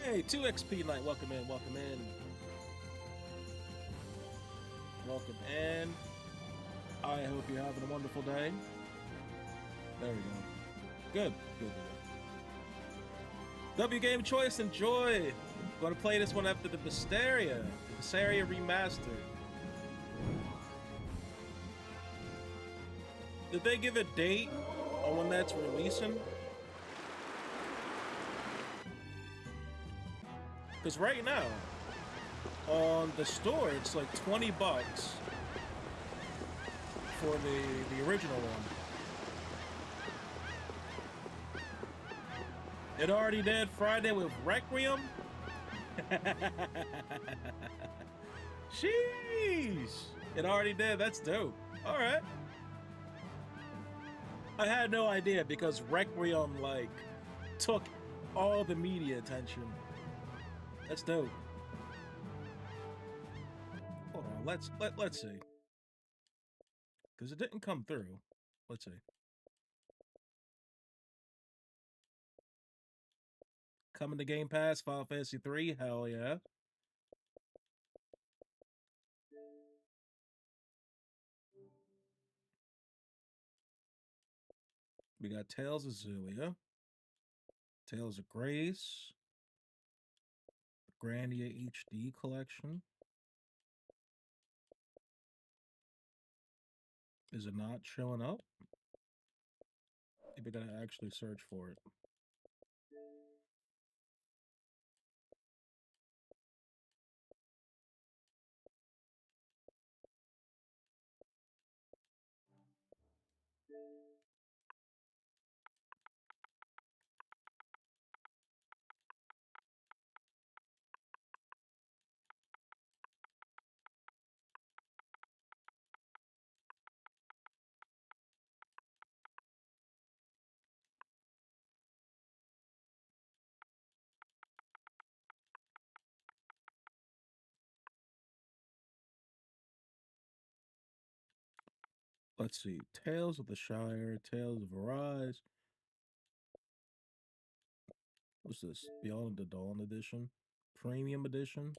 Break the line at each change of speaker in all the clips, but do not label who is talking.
Hey, 2XP Night, welcome in, welcome in. Welcome in. I hope you're having a wonderful day. There we go. Good, good, good. W Game Choice, enjoy. Gonna play this one after the Mysteria Remastered. Did they give a date on when that's releasing? Because right now, on the store, it's like 20 bucks for the original one. It already did Friday with Requiem? Sheesh! It already did, that's dope. Alright. I had no idea because Requiem, like, took all the media attention. That's dope. Hold on, let's see. Because it didn't come through. Let's see. Coming to Game Pass, Final Fantasy 3, hell yeah. We got Tales of Zillia, Tales of Grace, the Grandia HD collection. Is it not showing up? Maybe I gotta actually search for it. Let's see. Tales of the Shire, Tales of Arise. What's this? Beyond the Dawn edition? Premium edition?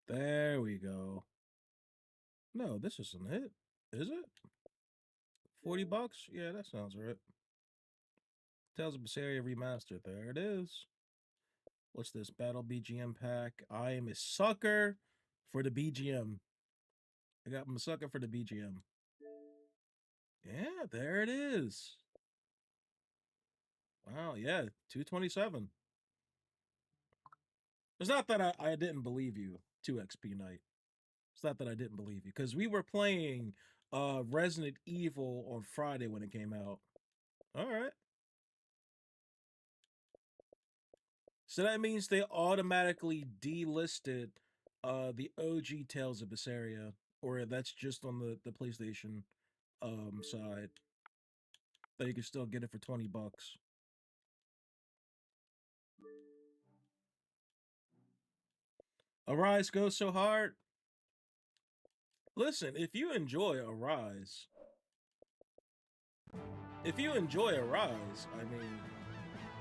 There we go. No, this isn't it. Is it? $40? Yeah, that sounds right. Tales of Berseria Remastered. There it is. What's this? Battle BGM pack. I am a sucker for the BGM. I'm a sucker for the BGM. Yeah, there it is. Wow, yeah, 227. It's not that I didn't believe you, 2XP Knight. It's not that I didn't believe you, because we were playing Resident Evil on Friday when it came out. All right. So that means they automatically delisted the OG Tales of Berseria, or that's just on the PlayStation side. That you can still get it for $20. Arise goes so hard. Listen, if you enjoy Arise, I mean,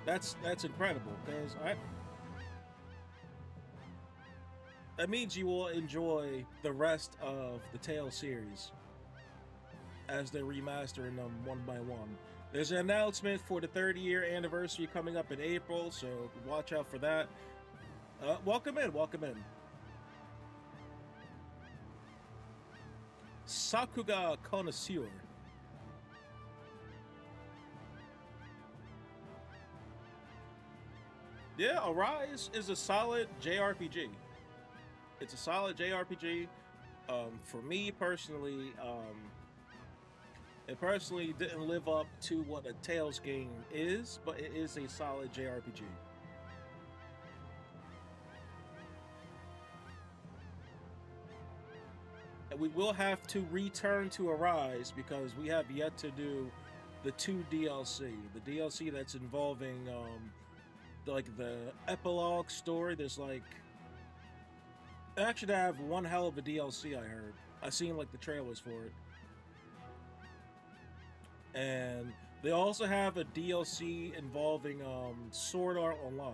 that's incredible, because that means you will enjoy the rest of the Tales series as they're remastering them one by one. There's an announcement for the 30-year anniversary coming up in April, so watch out for that. Welcome in. Sakuga Connoisseur. Yeah, Arise is a solid JRPG. It's a solid JRPG. For me personally, it personally didn't live up to what a Tales game is, but it is a solid JRPG. And we will have to return to Arise because we have yet to do the 2 DLC. The DLC that's involving like the epilogue story. There's like actually, I have one hell of a DLC. I heard. I seen like the trailers for it, and they also have a DLC involving Sword Art Online.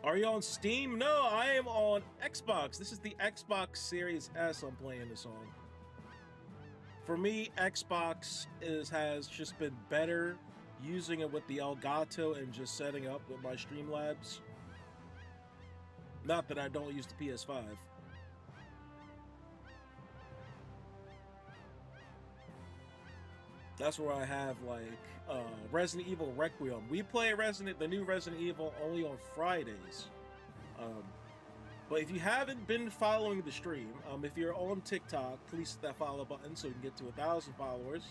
Are you on Steam? No, I am on Xbox. This is the Xbox Series S I'm playing this on. For me, Xbox has just been better using it with the Elgato and just setting up with my Streamlabs. Not that I don't use the PS5. That's where I have like Resident Evil Requiem. We play the new Resident Evil only on Fridays. But if you haven't been following the stream, if you're on TikTok, please hit that follow button so we can get to 1,000 followers.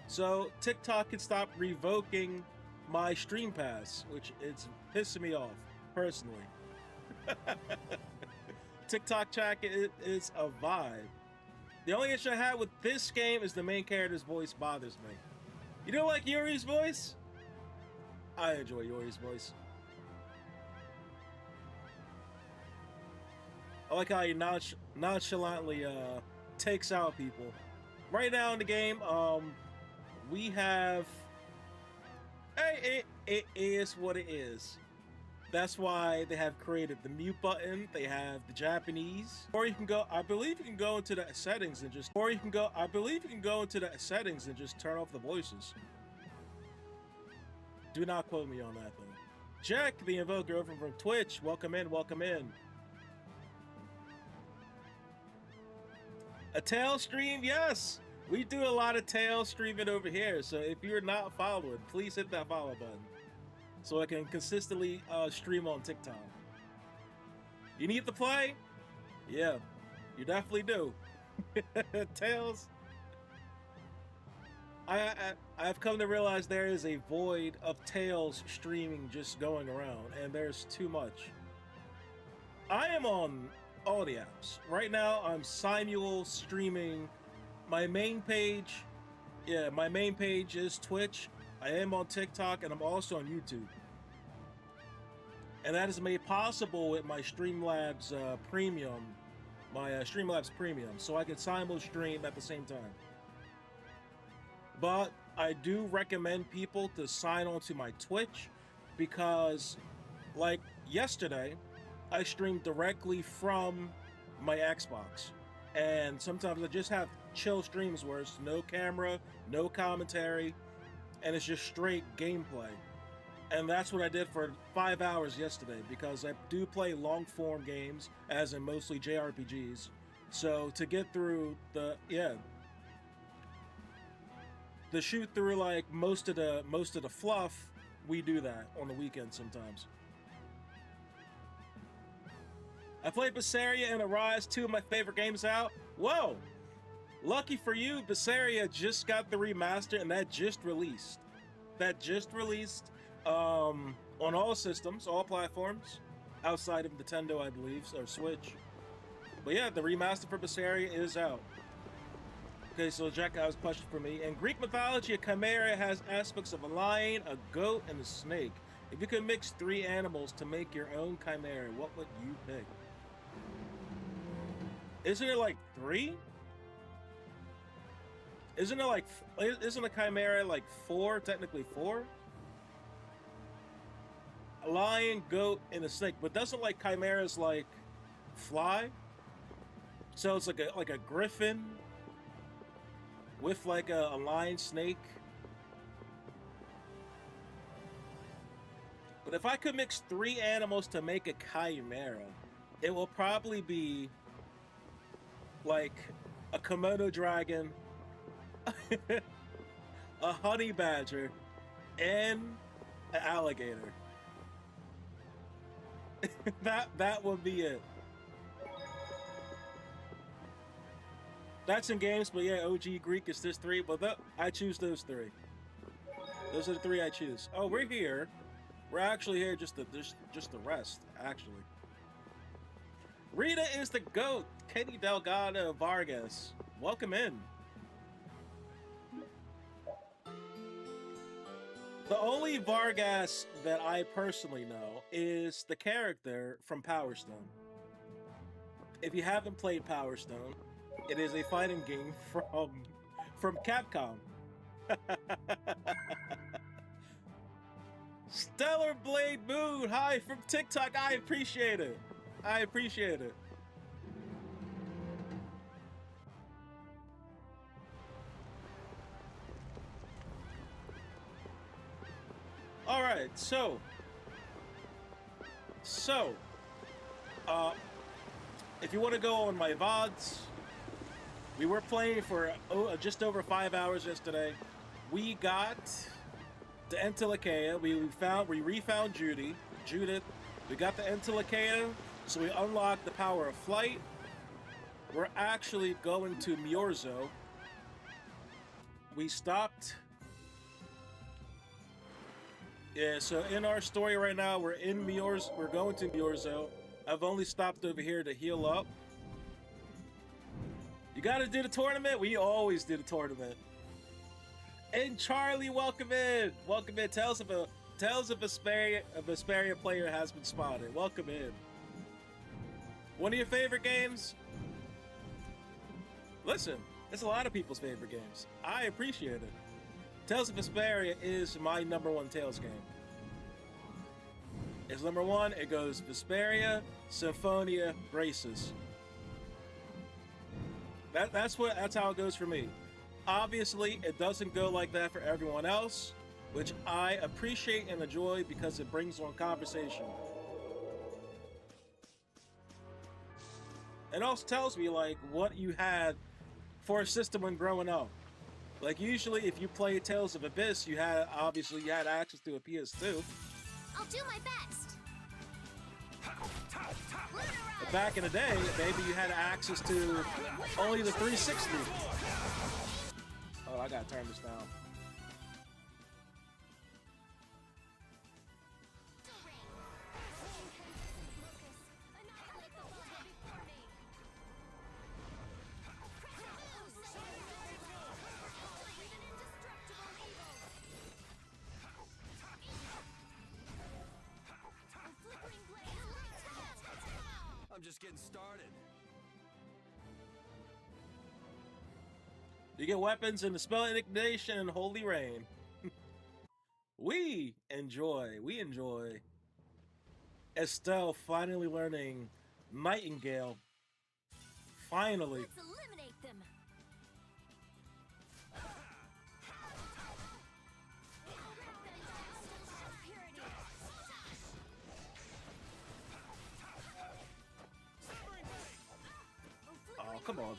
So TikTok can stop revoking my stream pass, which it's pissing me off personally. TikTok chat is a vibe. The only issue I have with this game is the main character's voice bothers me. You don't like Yuri's voice? I enjoy Yuri's voice. I like how he nonchalantly takes out people. Right now in the game, we have... Hey, it is what it is. That's why they have created the mute button. They have the Japanese. Or you can go, I believe you can go into the settings and just, turn off the voices. Do not quote me on that though. Jack, the Invoker over from Twitch, welcome in. A Tales stream, yes. We do a lot of Tales streaming over here, so if you're not following, please hit that follow button so I can consistently stream on TikTok. You need to play? Yeah, you definitely do. Tales. I've come to realize there is a void of Tales streaming just going around, and there's too much. I am on all the apps. Right now, I'm simul streaming my main page. Yeah, my main page is Twitch. I am on TikTok, and I'm also on YouTube. And that is made possible with my Streamlabs Premium, my Streamlabs Premium, so I can simul stream at the same time. But I do recommend people to sign on to my Twitch because, like yesterday, I streamed directly from my Xbox. And sometimes I just have chill streams where it's no camera, no commentary, and it's just straight gameplay. And that's what I did for 5 hours yesterday because I do play long form games, as in mostly JRPGs. So to get through the shoot through like most of the fluff, we do that on the weekend sometimes. I played Berseria and Arise, 2 of my favorite games out. Whoa! Lucky for you, Berseria just got the remaster and that just released. On all systems, all platforms, outside of Nintendo, I believe, or Switch. But yeah, the remaster for Berseria is out. Okay, so Jack has a question for me. In Greek mythology, a chimera has aspects of a lion, a goat, and a snake. If you could mix 3 animals to make your own chimera, what would you pick? Isn't it like 3? Isn't a chimera like 4, technically 4? A lion, goat, and a snake, but doesn't like chimeras like fly? So it's like a griffin with like a lion snake. But if I could mix 3 animals to make a chimera, it will probably be like a Komodo dragon, a honey badger, and an alligator. that would be it. That's in games, but yeah, OG Greek is this 3, but I choose those 3. Those are the 3 I choose. Oh, we're here. We're actually here just to rest, actually. Rita is the GOAT. Katie Delgado Vargas. Welcome in. The only Vargas that I personally know is the character from Power Stone. If you haven't played Power Stone, it is a fighting game from Capcom. Stellar Blade Moon, hi from TikTok. I appreciate it. I appreciate it. All right, so if you want to go on my VODs, we were playing for just over 5 hours yesterday. We got the Entelekea. We refound Judith. We got the Entelekea, so we unlocked the power of flight. We're actually going to Miorzo. We stopped. Yeah, so in our story right now, we're in Miorzo. We're going to Miorzo. I've only stopped over here to heal up. You gotta do the tournament? We always do the tournament. And Charlie, welcome in. Welcome in. Tales of a Vesperia player has been spotted. Welcome in. One of your favorite games? Listen, it's a lot of people's favorite games. I appreciate it. Tales of Vesperia is my #1 Tales game. It's #1. It goes Vesperia, Symphonia, Graces. That's how it goes for me. Obviously, it doesn't go like that for everyone else, which I appreciate and enjoy because it brings on conversation. It also tells me like what you had for a system when growing up. Like usually, if you play Tales of Abyss, obviously you had access to a PS2.
I'll do my best.
But back in the day, maybe you had access to only the 360. Oh, I gotta turn this down.
I'm just getting started.
You get weapons in the Spell Indignation and Holy Rain. We enjoy Estelle finally learning Nightingale. Finally.
Let's eliminate them.
Oh, come on.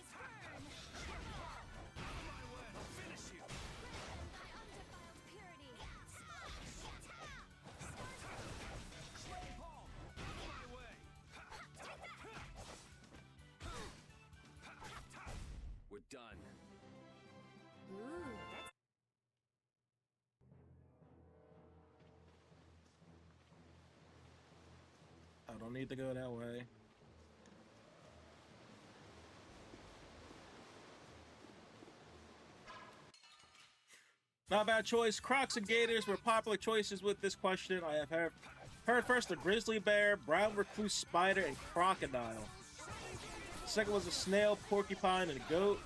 We're done.
Ooh, that's
I don't need to go that way. Not a bad choice. Crocs and Gators were popular choices with this question. I have heard first a grizzly bear, brown recluse spider, and crocodile. Second was a snail, porcupine, and a goat.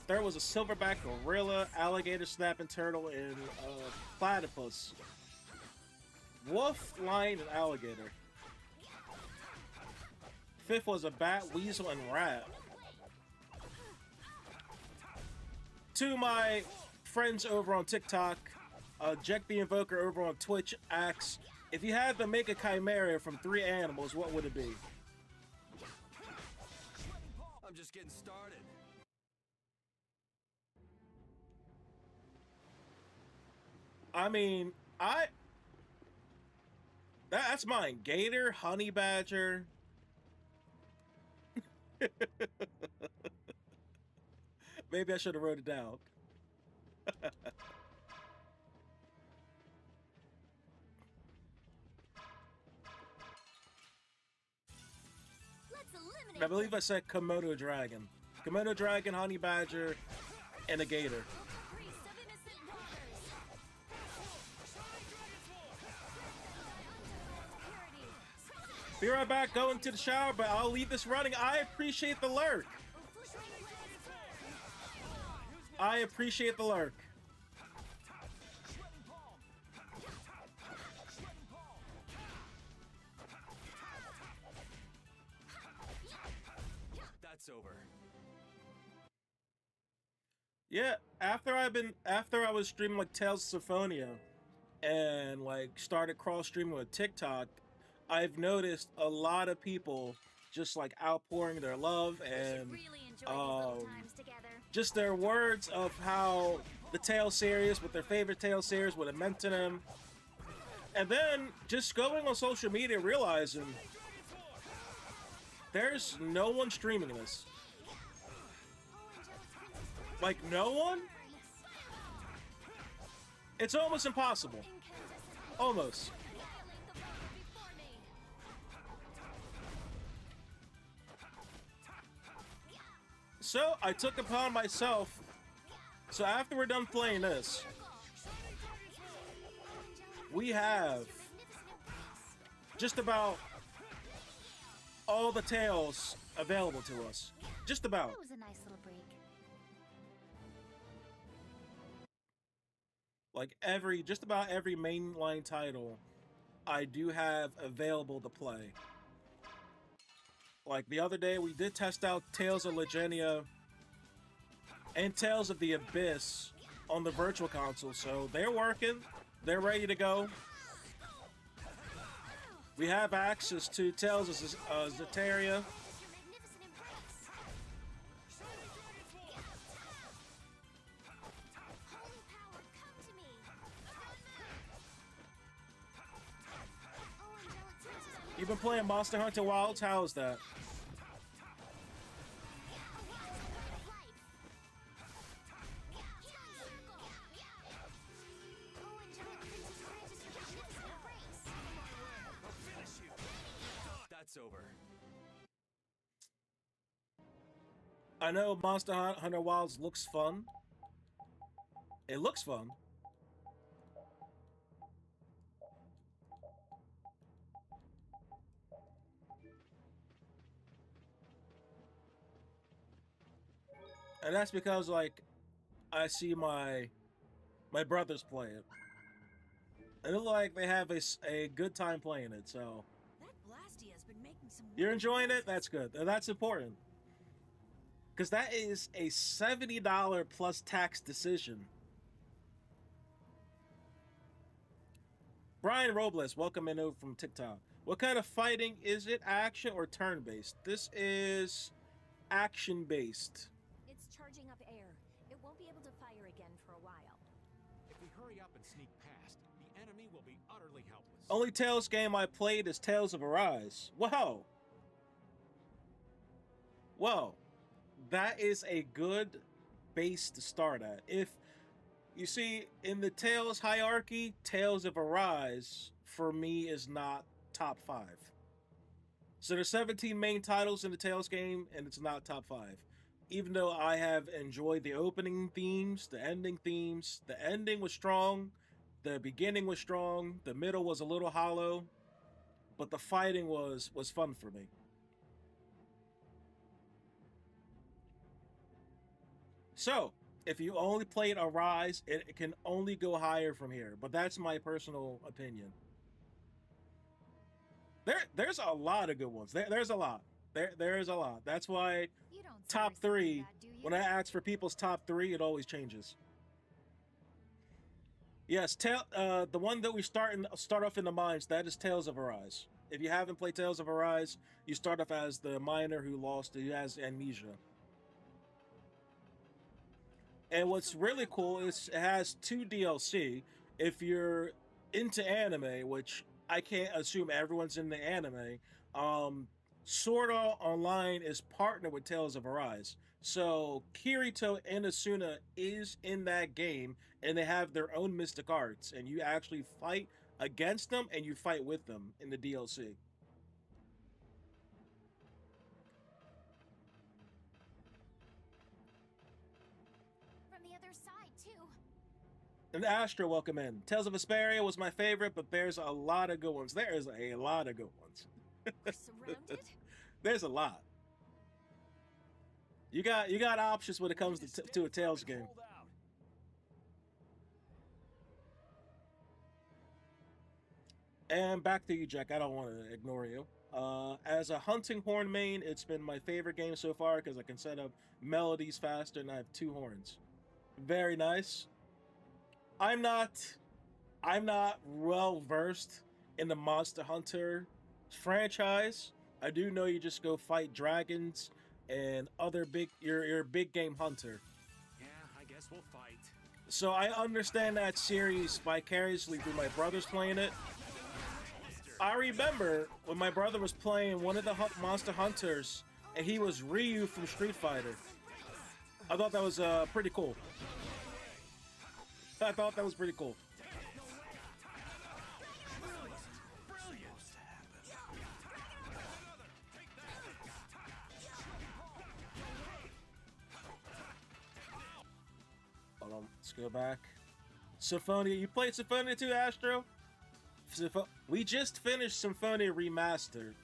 Third was a silverback gorilla, alligator, snapping turtle, and platypus. Wolf, lion, and alligator. Fifth was a bat, weasel, and rat. To my friends over on TikTok, Jack the Invoker over on Twitch asks, if you had to make a chimera from 3 animals, what would it be?
I'm just getting started.
I mean, that's mine. Gator, honey badger. Maybe I should have wrote it down. I believe I said Komodo dragon. Komodo dragon, honey badger, and a gator. Be right back, going to the shower, but I'll leave this running. I appreciate the lurk. I appreciate the lurk.
That's over.
Yeah, after I was streaming like Tales of Symphonia and like started cross streaming with TikTok, I've noticed a lot of people just like outpouring their love and just their words of how the Tales series, what their favorite Tales series would have meant to them. And then just going on social media realizing there's no one streaming this. Like, no one? It's almost impossible. Almost. So, I took upon myself. So, after we're done playing this, we have just about all the Tales available to us. Just about.
That was a nice little break.
Like just about every mainline title I do have available to play. Like the other day we did test out Tales of Legenia and Tales of the Abyss on the Virtual Console, so they're working, they're ready to go. We have access to Tales of Zetaria. You've been playing Monster Hunter Wilds? How's that?
That's over.
I know Monster Hunter Wilds looks fun. It looks fun. And that's because, like, I see my brothers play it. And it look like they have a good time playing it, so...
That Blasty has been making some.
You're enjoying it? That's good. That's important. Because that is a $70 plus tax decision. Brian Robles, welcome in over from TikTok. What kind of fighting is it? Action or turn-based? This is action-based.
It's charging up air. It won't be able to fire again for a while.
If we hurry up and sneak past, the enemy will be utterly helpless.
Only Tales game I played is Tales of Arise. Wow. Whoa. That is a good base to start at. If you see in the Tales hierarchy, Tales of Arise for me is not top 5. So there's 17 main titles in the Tales game, and it's not top 5. Even though I have enjoyed the opening themes, the ending themes, the ending was strong, the beginning was strong, the middle was a little hollow, but the fighting was fun for me. So, if you only played Arise, it can only go higher from here. But that's my personal opinion. There's a lot of good ones. There's a lot. There's a lot. That's why
You don't
top
seriously
3,
do that, do you?
when I ask for people's top 3, it always changes. Yes, the one that we start off in the mines, that is Tales of Arise. If you haven't played Tales of Arise, you start off as the miner who has amnesia. And what's really cool is it has 2 DLC. If you're into anime, which I can't assume everyone's into anime, Sword Art Online is partnered with Tales of Arise. So Kirito and Asuna is in that game, and they have their own mystic arts, and you actually fight against them and you fight with them in the DLC.
From the other side too.
And Astro, welcome in. Tales of Vesperia was my favorite, but there's a lot of good ones. There is a lot of good ones.
We're surrounded.
There's a lot. You got options when it comes to a Tales game.
Hold out.
And back to you, Jack. I don't want to ignore you. As a hunting horn main, it's been my favorite game so far because I can set up melodies faster and I have 2 horns. Very nice. I'm not well versed in the Monster Hunter franchise. I do know you just go fight dragons and other you're a big game hunter.
Yeah, I guess we'll fight.
So I understand that series vicariously through my brothers playing it. I remember when my brother was playing one of the Monster Hunters, and he was Ryu from Street Fighter. I thought that was pretty cool. I thought that was pretty cool. Hold on, let's go back. Symphonia, you played Symphonia 2, Astro? We just finished Symphonia Remastered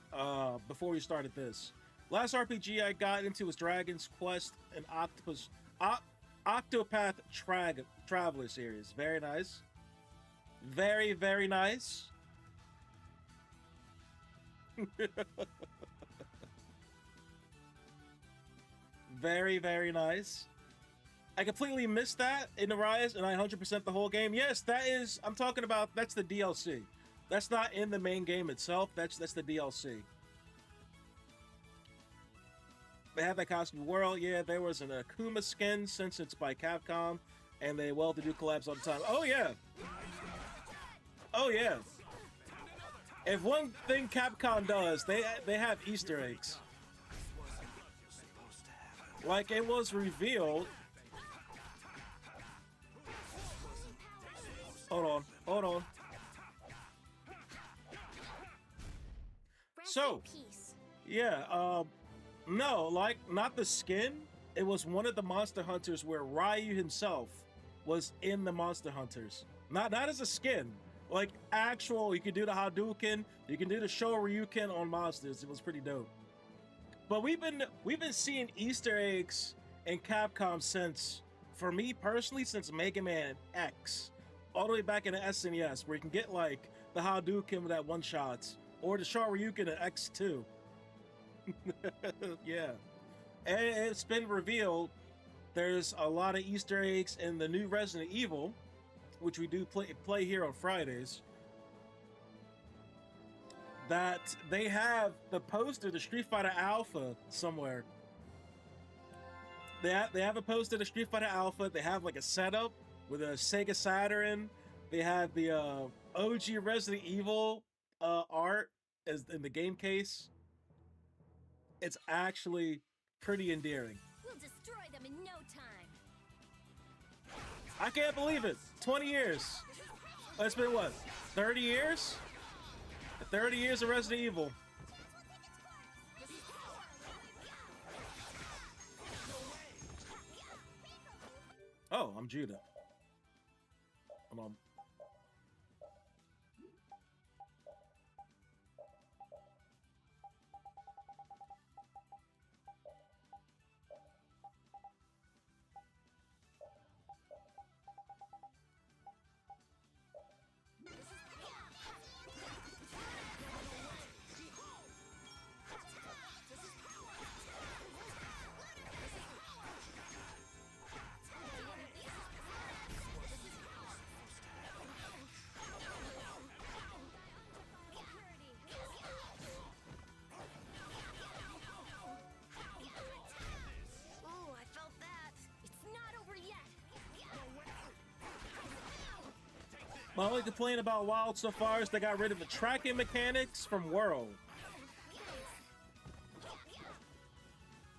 before we started this. Last RPG I got into was Dragon's Quest and Octopath Traveler series. Very nice. Very, very nice. Very, very nice. I completely missed that in Arise, and I 100% the whole game. Yes, that is, I'm talking about, that's the DLC. That's not in the main game itself, that's the DLC. They have that costume world. Yeah, there was an Akuma skin since it's by Capcom, and they well-to-do collabs all the time. Oh, yeah. Oh, yeah. If one thing Capcom does, they have Easter eggs. Like it was revealed. Hold on, hold on.
Rest
So,
in peace.
yeah, no, like not the skin. It was one of the Monster Hunters where Ryu himself was in the Monster Hunters. Not as a skin, like actual. You can do the Hadouken, you can do the Shoryuken on monsters. It was pretty dope. But we've been seeing Easter eggs in Capcom since, for me personally, since Mega Man X, all the way back in the SNES, where you can get like the Hadouken with that one shots, or the Shoryuken in X2. Yeah. And it's been revealed there's a lot of Easter eggs in the new Resident Evil, which we do play here on Fridays, that they have the poster, the Street Fighter Alpha somewhere. They have a poster, the Street Fighter Alpha. They have like a setup with a Sega Saturn. They have the OG Resident Evil art as in the game case. It's actually pretty endearing.
We'll destroy them in no time.
I can't believe it. 20 years. It's been what? 30 years? 30 years of Resident Evil. Oh, I'm Judah. Hold on.
Oh, I felt that. It's not over yet.
My only complaint about Wild so far is they got rid of the tracking mechanics from World.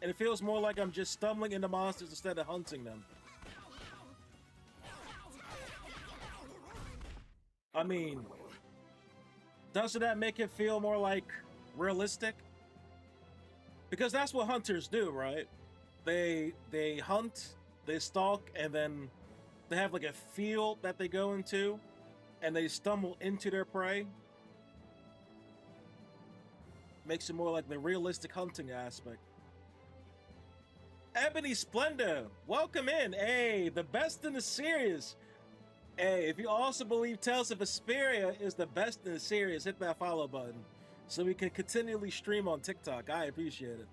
And it feels more like I'm just stumbling into monsters instead of hunting them. I mean, doesn't that make it feel more like realistic? Because that's what hunters do, right? They hunt, they stalk, and then they have like a field that they go into, and they stumble into their prey. Makes it more like the realistic hunting aspect. Ebony Splendor, welcome in. Hey, the best in the series. Hey, if you also believe Tales of Vesperia is the best in the series, hit that follow button so we can continually stream on TikTok. I appreciate it.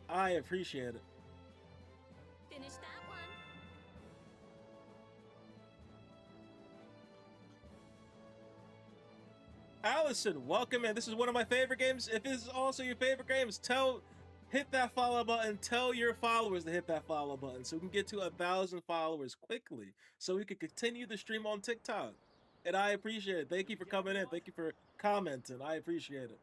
I appreciate it.
Finish that one.
Allison, welcome in. This is one of my favorite games. If this is also your favorite games, hit that follow button. Tell your followers to hit that follow button so we can get to 1,000 followers quickly so we can continue the stream on TikTok. And I appreciate it. Thank you for coming in. Thank you for commenting. I appreciate it.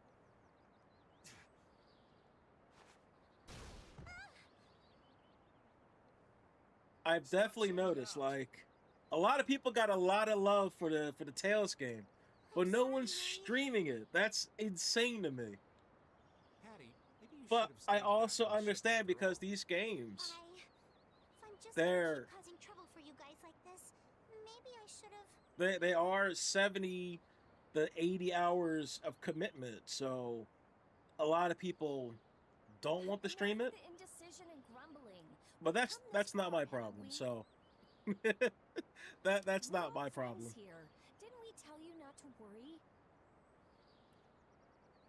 I've definitely noticed, like, a lot of people got a lot of love for the Tales game, but no one's streaming it. That's insane to me.
Patty, maybe you
But
should have
I
stayed
also
back when the
understand
ship's
because
girl.
these games,
I'm just
They're-
keep causing trouble for you guys like this. Maybe I should have.
they are 70 to 80 hours of commitment, so a lot of people don't want to stream it.
The indecision and grumbling.
But that's
Come this
not my
far, haven't
problem.
we?
So that's
We're
not
all
my
friends
problem.
Here. Didn't we tell you not to worry?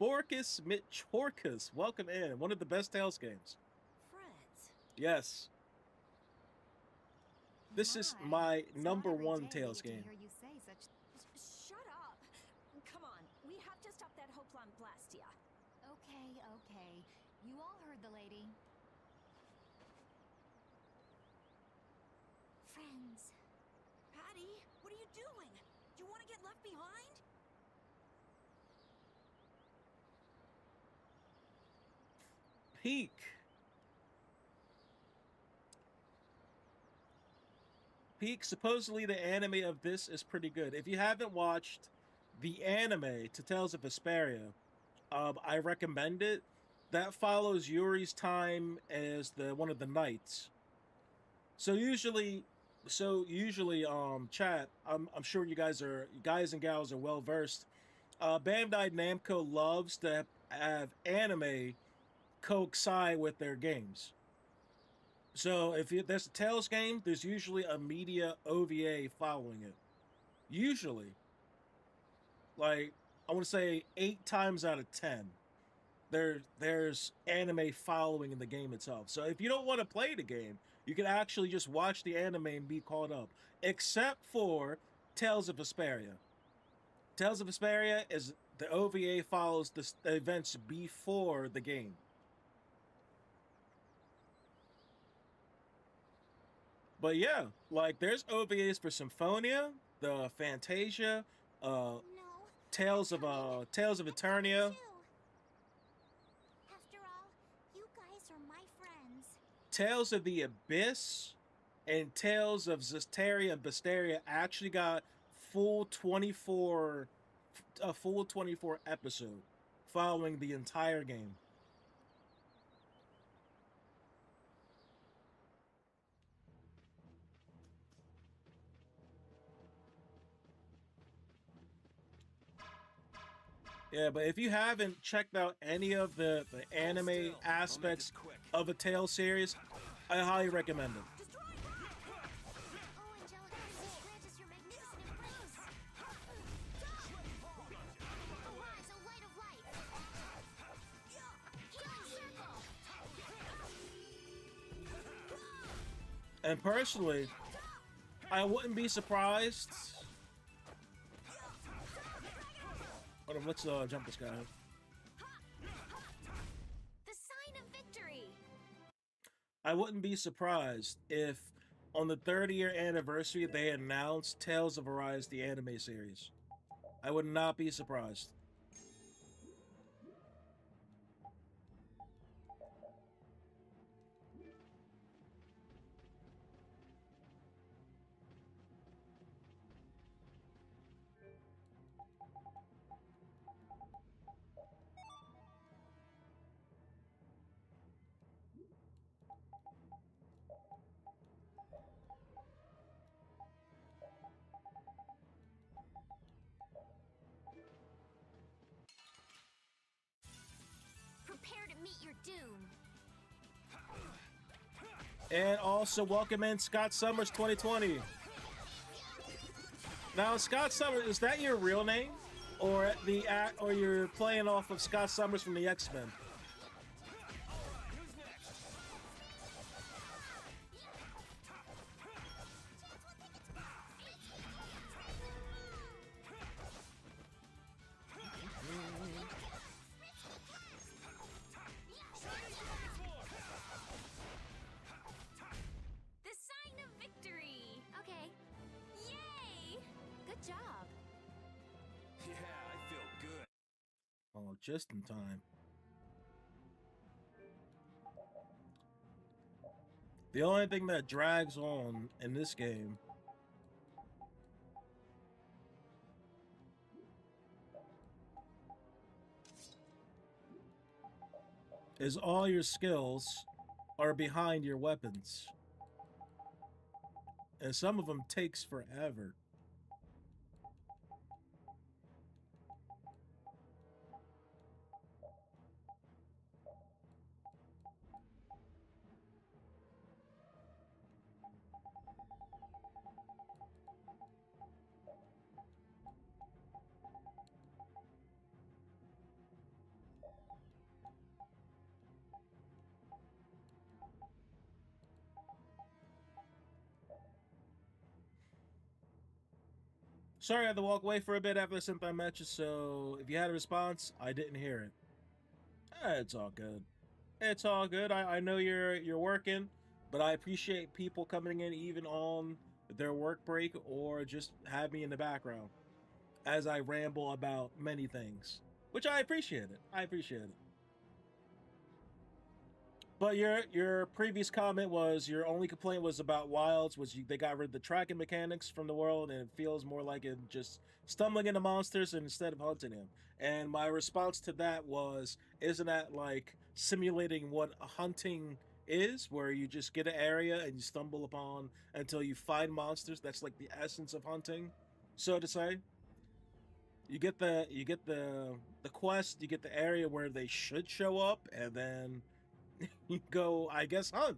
Borkus Mitchorkus, welcome in. One of the best Tales games.
Friends.
Yes. This is my number one Tales game.
Hear you say such.
Shut up. Come on. We have to stop that Hoplan Blastia.
Okay. You all heard the lady.
Friends.
Patty, what are you doing? Do you want to get left behind?
peek. Peek, supposedly the anime of this is pretty good. If you haven't watched the anime to Tales of Vesperia, I recommend it. That follows Yuri's time as one of the knights. So usually, chat. I'm sure you guys and gals are well versed. Bandai Namco loves to have anime coincide with their games. So if there's a Tales game, there's usually a media OVA following it. Usually, like I want to say 8 times out of 10, there's anime following in the game itself. So if you don't want to play the game, you can actually just watch the anime and be caught up. Except for Tales of Vesperia. Tales of Vesperia is the OVA follows the events before the game. But yeah, like there's OVAs for Symphonia, the Fantasia,
No.
Tales of Eternia.
After all, you guys are my friends.
Tales of the Abyss and Tales of Zestiria and Besteria actually got a full 24 episode following the entire game. Yeah, but if you haven't checked out any of the anime aspects of a Tales series, I highly recommend it.
Oh, Angelica, grant us your magnificent embrace. Arise, O light of light. Healing circle.
And personally, I wouldn't be surprised. Hold on, let's jump this guy.
The sign of victory.
I wouldn't be surprised if on the 30-year anniversary they announced Tales of Arise, the anime series. I would not be surprised.
Prepare to meet your doom.
And also welcome in Scott Summers 2020. Now, Scott Summers, is that your real name, or you're playing off of Scott Summers from the X-Men?
The sign of victory.
Okay,
Yay!
good job.
Yeah, I feel good.
Oh, just in time. The only thing that drags on in this game is all your skills are behind your weapons. And some of them takes forever. Sorry, I had to walk away for a bit after the Senpai matches, so if you had a response, I didn't hear it. It's all good. It's all good. I know you're working, but I appreciate people coming in even on their work break or just have me in the background as I ramble about many things, which I appreciate it. I appreciate it. But your previous comment was your only complaint was about Wilds was they got rid of the tracking mechanics from the world and it feels more like it just stumbling into monsters instead of hunting them. And my response to that was, isn't that like simulating what hunting is, where you just get an area and you stumble upon until you find monsters? That's like the essence of hunting, so to say. You get the quest, you get the area where they should show up, and then you go, I guess, hunt.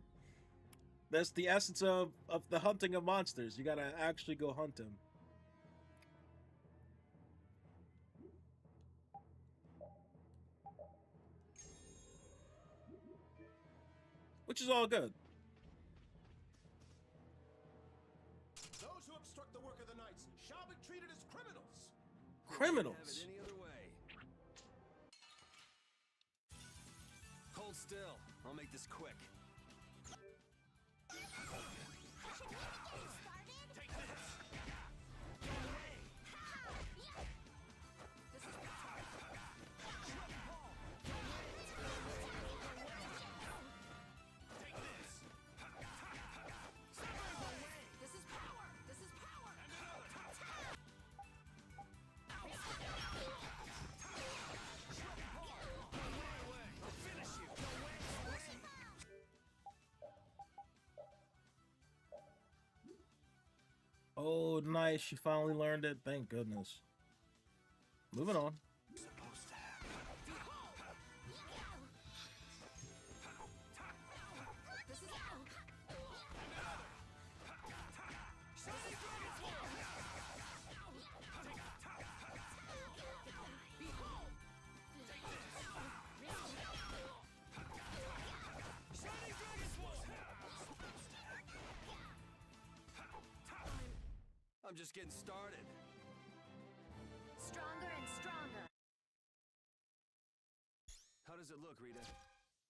That's the essence of the hunting of monsters. You gotta actually go hunt them. Which is all good.
Those who obstruct the work of the knights shall be treated as criminals.
Criminals.
Have it any other way. Hold still. I'll make this quick.
Oh, nice. She finally learned it. Thank goodness. Moving on.
Supposed to happen. I'm just getting started.
Stronger and stronger.
How does it look, Rita?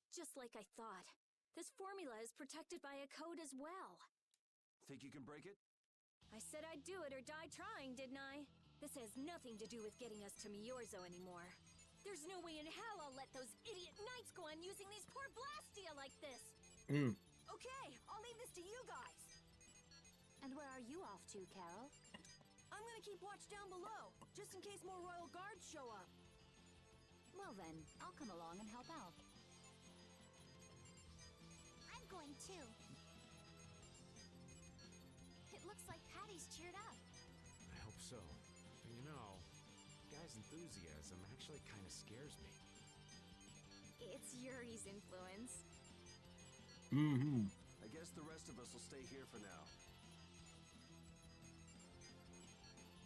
Just like I thought. This formula is protected by a code as well.
Think you can break it?
I said I'd do it or die trying, didn't I? This has nothing to do with getting us to Miorzo anymore. There's no way in hell I'll let those idiot knights go on using these poor Blastia like this. Okay, I'll leave this to you guys.
And where are you off to, Carol?
I'm gonna keep watch down below, just in case more royal guards show up.
Well then, I'll come along and help out.
I'm going too. It looks like Patty's cheered up.
I hope so. But you know, guy's enthusiasm actually kind of scares me.
It's Yuri's influence.
I guess the rest of us will stay here for now.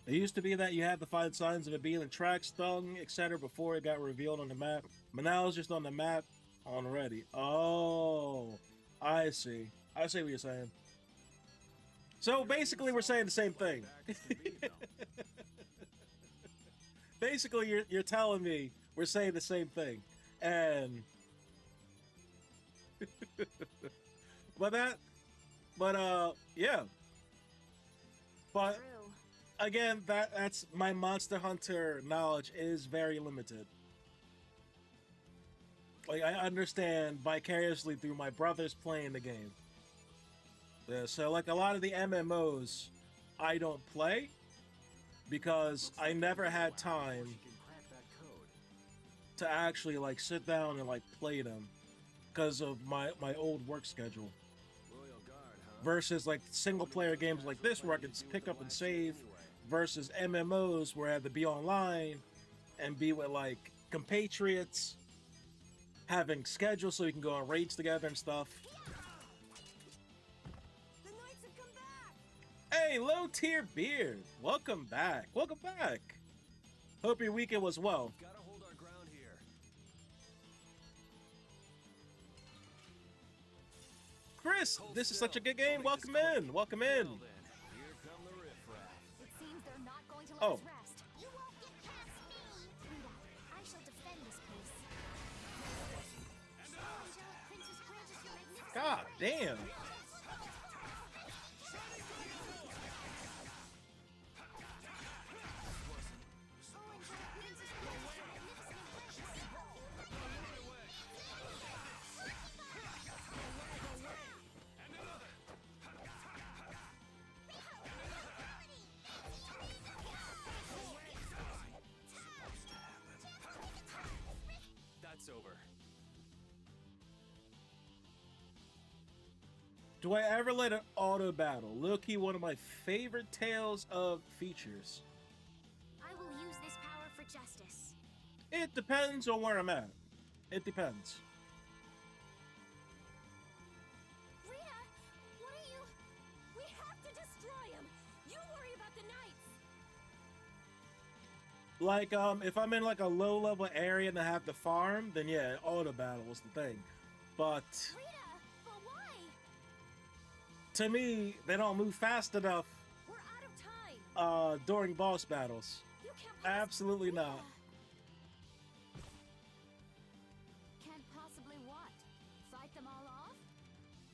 It used to be that you had to find signs of it being a track, stung, etc. before it got revealed on the map. But now it's just on the map already. Oh, I see. I see what you're saying. So basically, we're saying the same thing. Basically, you're telling me we're saying the same thing, and yeah. But
True.
again, that's my Monster Hunter knowledge is very limited. Like, I understand vicariously through my brothers playing the game. Yeah, so like a lot of the MMOs, I don't play because I never had time
She can crack that code.
to actually like sit down and like play them because of my old work schedule.
Royal Guard, huh?
Versus like single player games like this where I can pick up and save, versus MMOs where I have to be online and be with like compatriots, having schedules so we can go on raids together and stuff.
The knights have come back!
Hey, Low Tier Beard, welcome back. Welcome back. Hope your weekend was well.
Gotta hold our ground here.
Chris, this is such a good game. Welcome in. Welcome in.
Well then, here come the riffraff.
It seems they're not going to let
Oh.
us rest.
You won't get past me! Rita, I shall defend this place. Oh, angelic princess, grant us your magnificent
God damn.
Oh, angelic princess, grant us your magnificent embrace.
it's over.
Do I ever let an auto battle? Low-key one of my favorite Tales of features.
I will use this power for justice.
It depends on where I'm at. It depends.
Rita, what are you? We have to destroy him. You worry about the knights.
Like, if I'm in like a low-level area and I have to farm, then yeah, auto battle is the thing. But
Rita, but why?
to me, they don't move fast enough
We're out of time.
during boss battles.
You can't put us-
Absolutely
Rita.
not.
Can't possibly what? Fight them all off?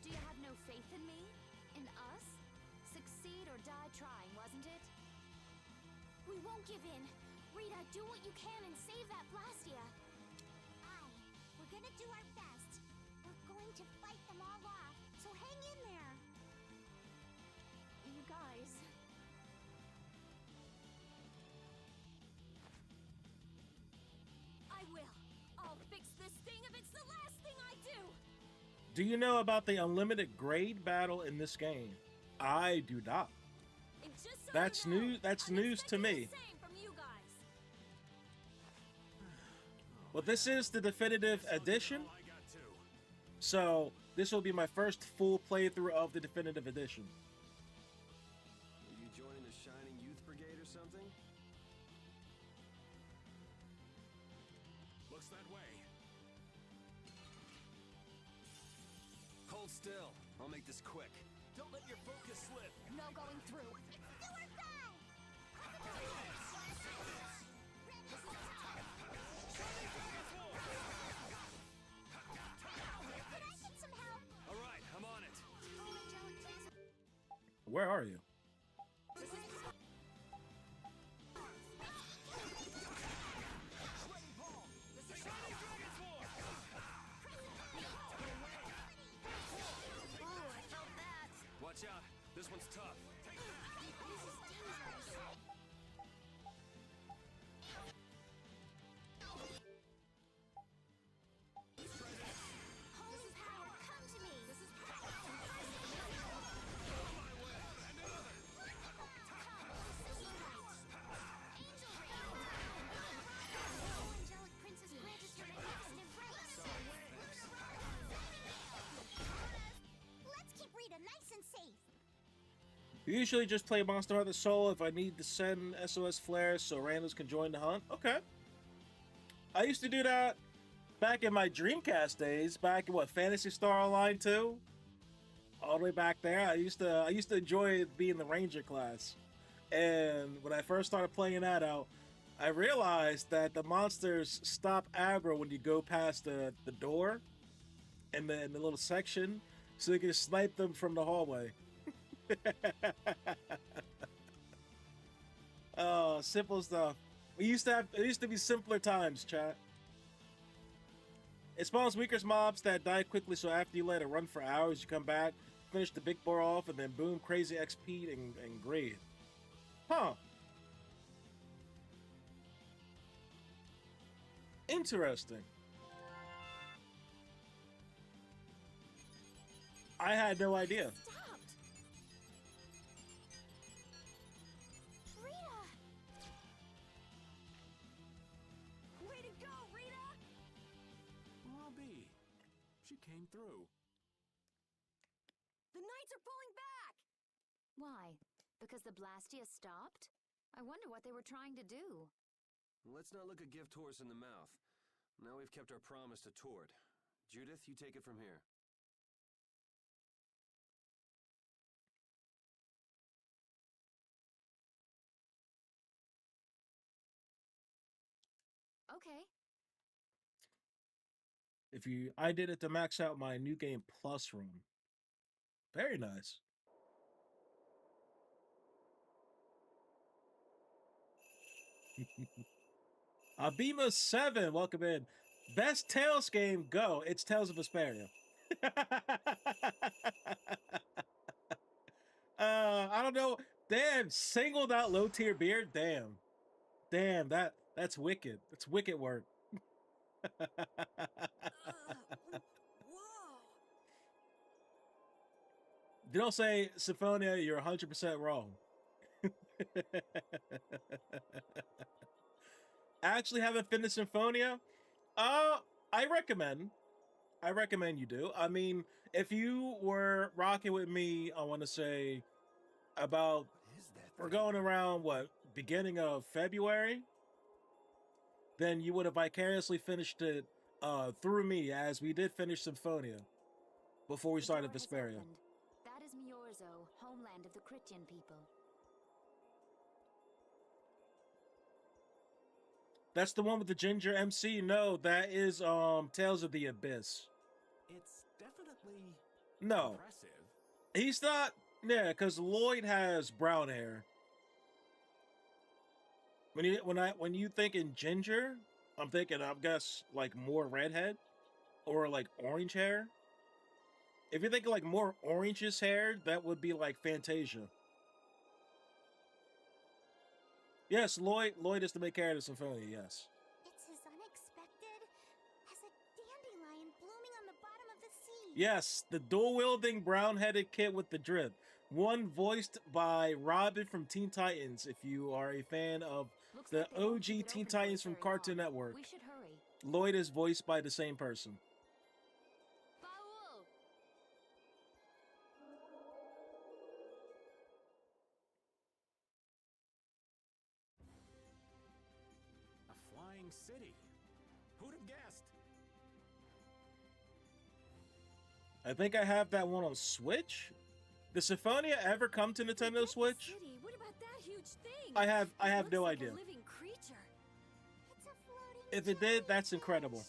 Do you have no faith in me? In us? Succeed or die trying, wasn't it?
We won't give in. Rita, do what you can and save that Blastia. Aye, we're gonna do our best. We're going to fight them all off, so hang in there.
You guys.
I will. I'll fix this thing if it's the last thing I do.
Do you know about the unlimited grade battle in this game? I do not.
And just so
That's
you know,
new- that's
I'm
news to
expecting
me.
the same from you guys.
Well, this is the definitive edition,
All I got too.
so this will be my first full playthrough of the definitive edition.
Are you joining the Shining Youth Brigade or something?
Looks that way.
Hold still. I'll make this quick. Don't let your focus slip.
No going through.
Sewer Fang! Can I get some help?
All right, I'm on it.
Oh, Angelic Princess.
Where are you?
Watch out. This one's tough.
Holy power, come to me! This is Angelic Princess grant us your magnificent embrace! Let's keep Rita nice and safe!
Usually just play Monster Hunter solo if I need to send SOS flares so randoms can join the hunt. Okay. I used to do that back in my Dreamcast days, back in what, Phantasy Star Online 2? All the way back there. I used to enjoy being the Ranger class. And when I first started playing that out, I realized that the monsters stop aggro when you go past the door in the little section, so you can snipe them from the hallway. Oh, simple stuff. It used to be simpler times, chat. It spawns weaker mobs that die quickly, so after you let it run for hours, you come back, finish the big boar off, and then boom, crazy XP and grade. Huh. Interesting. I had no idea.
Stopped.
Rita!
Way to go, Rita!
Well, I'll be. She came through.
The knights are pulling back.
Why? Because the Blastia stopped? I wonder what they were trying to do.
Let's not look a gift horse in the mouth. Now we've kept our promise to Tord. Judith, you take it from here.
Okay.
I did it to max out my New Game Plus run. Very nice. Abima 7, welcome in. Best Tales game, go. It's Tales of Vesperia. I don't know. Damn, singled out low tier beer. Damn, that's wicked. That's wicked work. If you don't say Symphonia, you're 100% wrong. I actually haven't finished Symphonia. I recommend. I recommend you do. I mean, if you were rocking with me, I want to say about
What is that
we're
thing?
going around what beginning of February, then you would have vicariously finished it through me, as we did finish Symphonia before we
The
started
door has
Vesperia.
opened. That is Miorzo, homeland of the Critian people.
That's the one with the ginger MC. No, that is Tales of the Abyss.
It's definitely
No,
impressive.
he's not. Yeah, because Lloyd has brown hair. When you think in ginger, I'm thinking I guess like more redhead or like orange hair. If you think like more orangish hair, that would be like Fantasia. Yes, Lloyd is the main character of Symphonia. Yes.
It's as unexpected as a dandelion blooming on the bottom of the sea.
Yes, the dual wielding brown headed kid with the drip. One voiced by Robin from Teen Titans, if you are a fan of
Looks
the
like they won't
OG
keep it
Teen
open for us
Titans from
very
Cartoon
long.
Network.
We should hurry.
Lloyd is voiced by the same person.
Baul!
A flying city. Who'd have guessed?
I think I have that one on Switch. Does Symphonia ever come to
Forget
Nintendo
the
Switch?
City. What about that huge thing?
I have
It looks
no
like
idea.
A living creature.
It's a floating
If it did, that's
jellyfish.
incredible.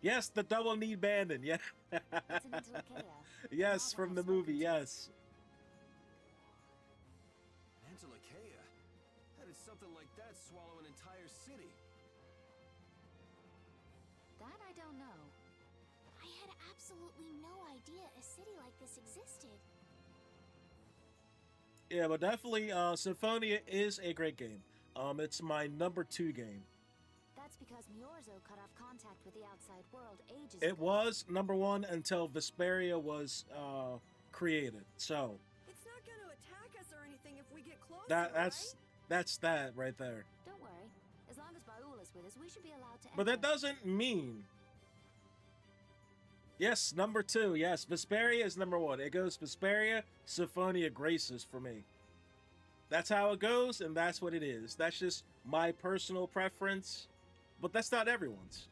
Yes, the double knee bandit. Yeah.
It's an Antilochea.
Yes, from the movie. Yes.
Antilochea? How did something like that swallow an entire city?
That I don't know.
I had absolutely no idea a city like this existed.
Yeah, but definitely, Symphonia is a great game. It's my number 2 game.
That's because Miorzo cut off contact with the outside world ages
It
ago.
was number 1 until Vesperia was created. So
It's not going to attack us or anything if we get closer,
that's that right there.
Don't worry. As long as Baul is with us, we should be allowed to
But that
enter.
doesn't mean. Yes, number 2. Yes, Vesperia is number 1. It goes Vesperia, Symphonia, Graces for me. That's how it goes, and that's what it is. That's just my personal preference, but that's not everyone's,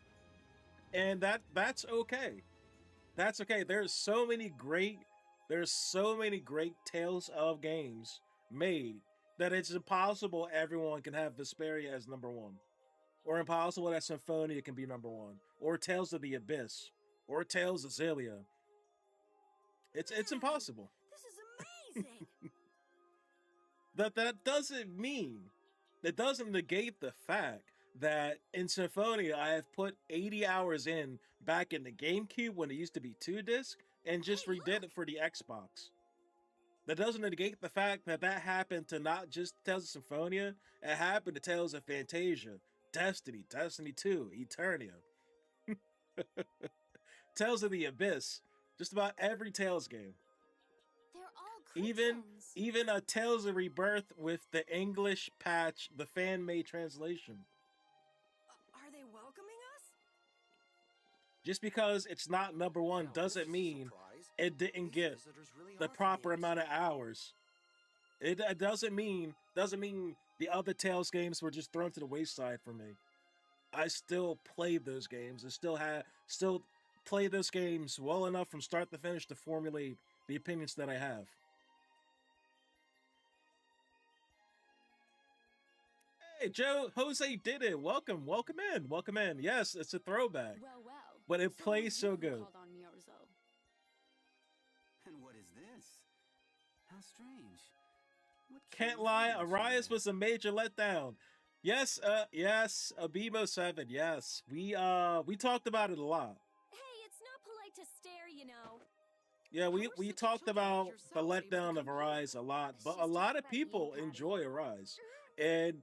and that's okay. That's okay. There's so many great Tales of games made that it's impossible everyone can have Vesperia as number 1, or impossible that Symphonia can be number 1, or Tales of the Abyss, or Tales of Xillia. It's
Man,
impossible.
This is amazing.
That doesn't mean, that doesn't negate the fact that in Symphonia I have put 80 hours in back in the GameCube when it used to be 2-disc and just
Hey,
redid
look.
it for the Xbox. That doesn't negate the fact that that happened to not just Tales of Symphonia, it happened to Tales of Fantasia, Destiny, Destiny 2, Eternia, Tales of the Abyss, just about every Tales game.
They're all
Even
Christians.
even a Tales of Rebirth with the English patch, the fan made translation.
Are they welcoming us?
Just because it's not number 1
Now,
doesn't
this is a
mean
surprise.
it didn't
These
get
visitors really
the
are
proper
from the
amount of
outside.
hours. It doesn't mean the other Tales games were just thrown to the wayside for me. I still played those games and still play those games well enough from start to finish to formulate the opinions that I have. Hey, Jose did it. Welcome in. Yes, it's a throwback.
Well,
But it
so
plays so
you
good.
called on Miorzo.
And what is this? How strange. What
Can't
came
lie,
from
Arias
somewhere?
was a major letdown. Yes, Abimo 7, yes. We talked about it a lot.
Hey, it's not polite to stare, you know.
Yeah, we
You're such a
talked
chunky
about
yourself,
the
so you better
letdown of
come
Arise a lot, but
She's
a lot
talking
of
about
people
you, Patty.
enjoy Arise. And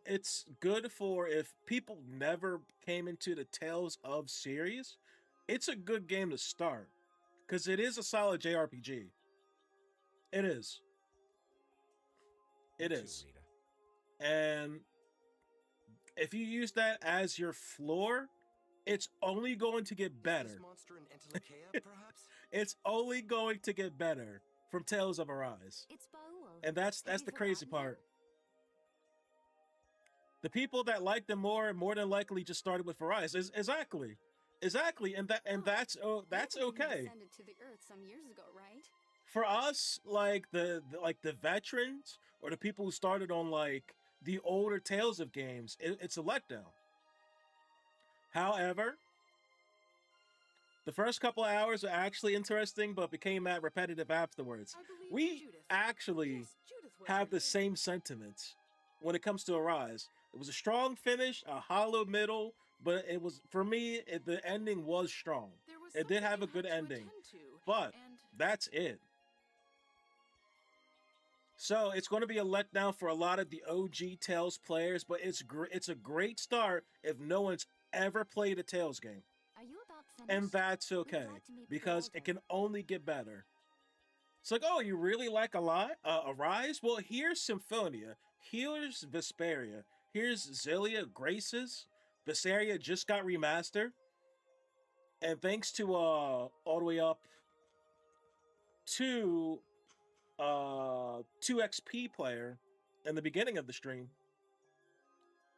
it's good for if people never came into the Tales of series, it's a good game to start. because it is a solid JRPG. It is. It
Too,
is.
Rita.
And if you use that as your floor, it's only going to get
Is
better.
this monster in Entelekea, perhaps?
It's only going to get better from Tales of Arise.
It's Baul.
And that's
Have
the
you
crazy
forgotten him?
part. The people that like them more than likely just started with Arise. Exactly. And that's
You
okay.
descended to the earth some years ago, right?
For us, like the veterans or the people who started on like the older Tales of games, it's a letdown. However, the first couple of hours are actually interesting, but became that repetitive afterwards.
I believe
We
Judith.
actually
Yes, Judith was
have
her
the
name.
same sentiments when it comes to Arise. It was a strong finish, a hollow middle, but it was, for me, the ending was strong.
There was
It did
something
have
you
a good
had to
ending,
attend to,
but
and
that's it. So it's going to be a letdown for a lot of the OG Tales players, but it's a great start if no one's ever played a Tales game.
are you about finished?
And that's
We'd
okay,
like to meet with the
because it
Elder.
can only get better. It's like, oh, you really like Arise? Well, here's Symphonia, here's Vesperia, here's Zelia Graces. Vesperia just got remastered, and thanks to all the way up to 2XP player in the beginning of the stream,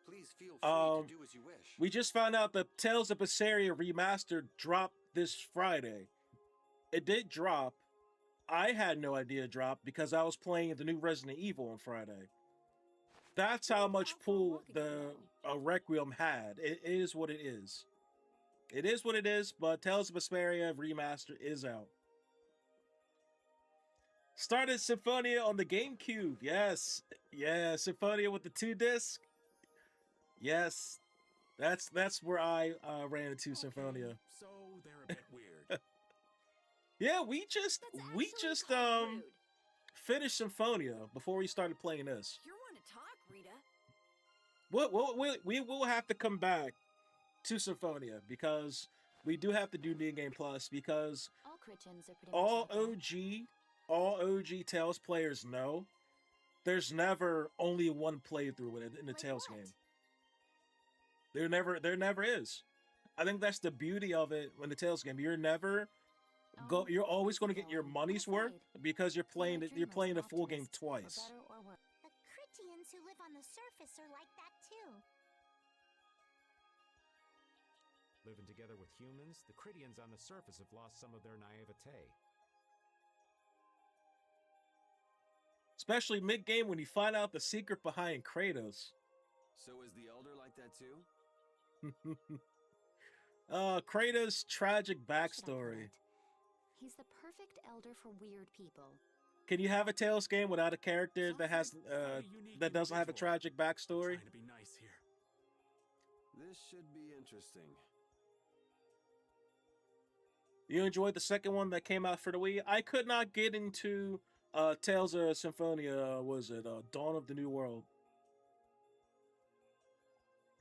Please feel free to do as you wish.
we just found out the Tales of Berseria remastered dropped this Friday. It did drop. I had no idea it dropped because I was playing the new Resident Evil on Friday. That's how much pull the Requiem had. It is what it is. It is what it is, but Tales of Vesperia remastered is out. Started Symphonia on the GameCube. Yes. Yeah, Symphonia with the 2-disc. Yes. That's where I ran into Symphonia.
So they're a bit weird.
Yeah, we just
That's actually called rude.
finished Symphonia before we started playing this.
You want to talk, Rita?
We will have to come back to Symphonia because we do have to do New Game Plus because
All Christians are pretty
all
much like
OG Tales players know there's never only one playthrough in the
Like
Tales
what?
game. There never is. I think that's the beauty of it when the Tales game. You're never
that.
you're always going to get
ago,
your
on
money's
the
worth
side,
because you're playing
my
you're
dream
playing
was
the
an
full game
optimist, for
twice.
better or worse.
The Critians who live on the surface are like that too.
Living together with humans, the Critians on the surface have lost some of their naivete.
Especially mid-game when you find out the secret behind Kratos.
So is the Elder like that too?
Kratos' tragic
Should I put
backstory.
it? He's the perfect elder for weird people.
Can you have a Tales game without a character that has
Very unique
that doesn't have a
individual.
tragic backstory?
Trying to be nice here.
This should be interesting.
You enjoyed the second one that came out for the Wii? I could not get into Tales of Symphonia. Was it Dawn of the New World?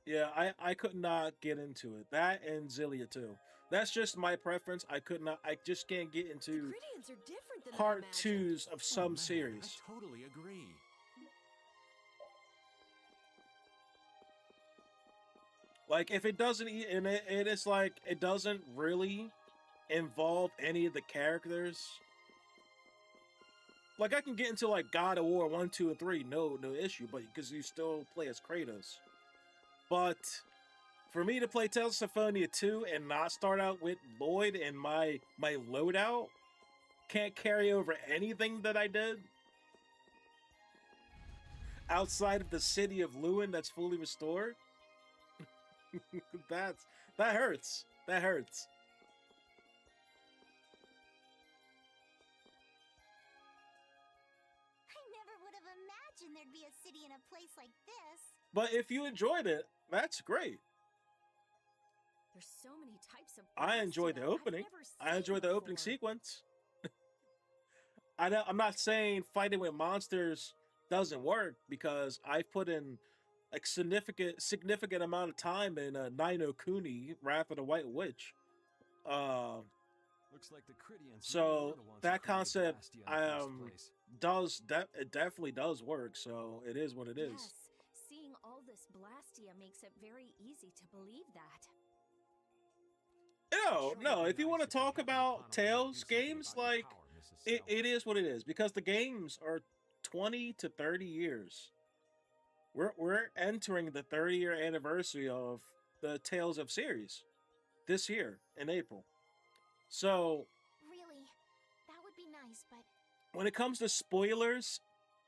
Yeah, I could not get into it. That and Zelia too. That's just my preference. I just can't get
The
into
Gradients are different than I
part
imagined.
twos of
Oh,
some
man,
series.
I totally agree.
Like if it doesn't, and it is like it doesn't really involve any of the characters. Like I can get into like God of War 1, 2, and 3, no issue, but because you still play as Kratos. But for me to play Tales of Symphonia 2 and not start out with Lloyd and my loadout, can't carry over anything that I did outside of the city of Lewin that's fully restored. that hurts. That hurts.
I never would have imagined there'd be a city in a place like this.
But if you enjoyed it, that's great.
There's so many types of
I enjoyed the
Blastia I've
opening.
never
I
seen
enjoyed the opening
before.
sequence. I'm not saying fighting with monsters doesn't work because I've put in like significant amount of time in Nino Kuni, Wrath of the White Witch.
Looks like the Cridians
So
really are the ones who
that
created
concept
Bastia in the first place.
it definitely does work. So it is what it is.
Yes, seeing all this Blastia makes it very easy to believe that.
No,
Sure
no.
would be
If you
nice
want to
if we
talk
happened
about
upon a way to do
Tales
something
games,
about your
like
power, Mrs.
it
Stone.
is what it is because the games are 20 to 30 years. We're entering the 30-year anniversary of the Tales of series this year in April. So
Really, that would be nice, but
when it comes to spoilers,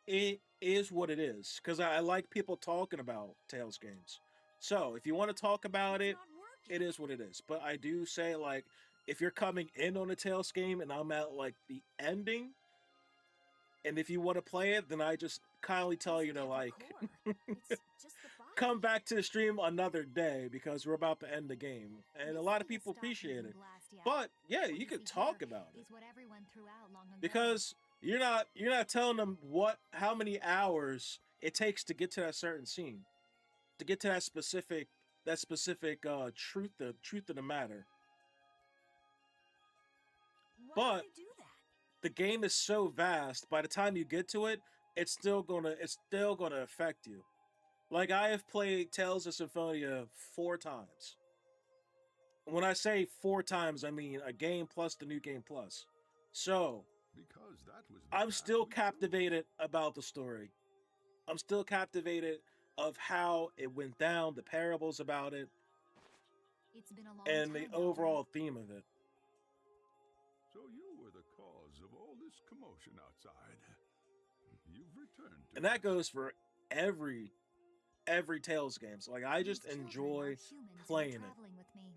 it is what it is because I like people talking about Tales games. So if you want to talk about
It's
it,
not working.
it is what it is. But I do say like if you're coming in on a Tales game and I'm at like the ending, and if you want to play it, then I just kindly tell you
Doesn't
to
have a
like
core. It's just the body.
come back to the stream another day because we're about to end the game, and a lot of people appreciate it. But yeah, you could talk about it
Is what everyone threw out long ago.
because you're not telling them how many hours it takes to get to that certain scene, to get to that specific truth of the matter.
Why
But
do they do that?
the game is so vast. By the time you get to it, it's still gonna affect you. Like I have played Tales of Symphonia 4 times. When I say 4 times, I mean a game plus the new game plus. So
Because that was the
I'm
path
still
we chose.
captivated about the story. I'm still captivated of how it went down, the parables about it,
It's been a long
and
time,
the
Elder.
overall theme of it.
So you were the cause of all this commotion outside. You've returned to
And that
us.
goes for every Tales game. So like I just
These children
enjoy
are humans who are
playing it.
traveling with me.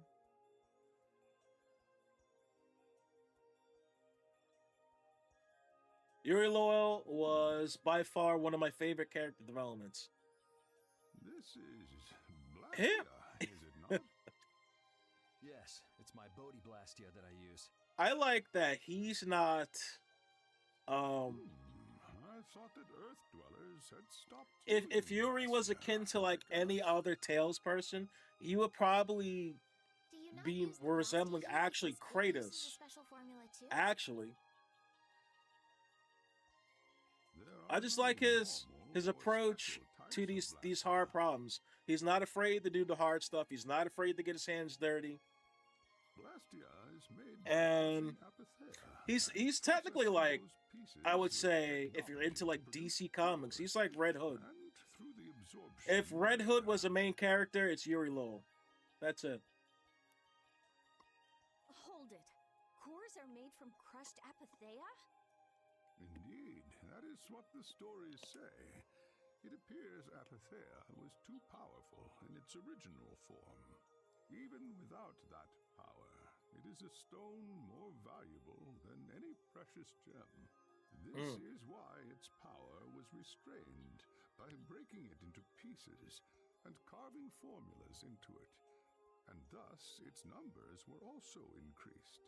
Yuri Loyal was by far one of my favorite character developments.
This is
Him.
Blastia, is it not?
Yes, it's my Bodhi Blastia that I use.
I like that he's not
I thought that Earth dwellers had stopped.
if
using
Yuri was
Blastia
akin to like
because-
any other Tales person, he would probably
do you not
be
use the
resembling
Blastia here
actually
because it uses
Kratos.
a special formula too?
Actually,
There
I
are
just
no
like his
normal or
approach
special types
to
of
these
Blastia.
hard problems. He's not afraid to do the hard stuff. He's not afraid to get his hands dirty.
Blastia is made by
And
using Apatheia
he's
and
technically
processing
like,
those pieces
I would
with
say if you're into like
technology to
DC
produce
Comics, he's
power.
like Red Hood.
And through the absorption
If Red
of
Hood was a
Apatheia,
main character, it's Yuri Lowell. That's it.
Hold it. Cores are made from crushed apatheia?
Indeed, that is what the stories say. It appears Apatheia was too powerful in its original form. Even without that power, it is a stone more valuable than any precious gem. This is why its power was restrained by breaking it into pieces and carving formulas into it, and thus its numbers were also increased.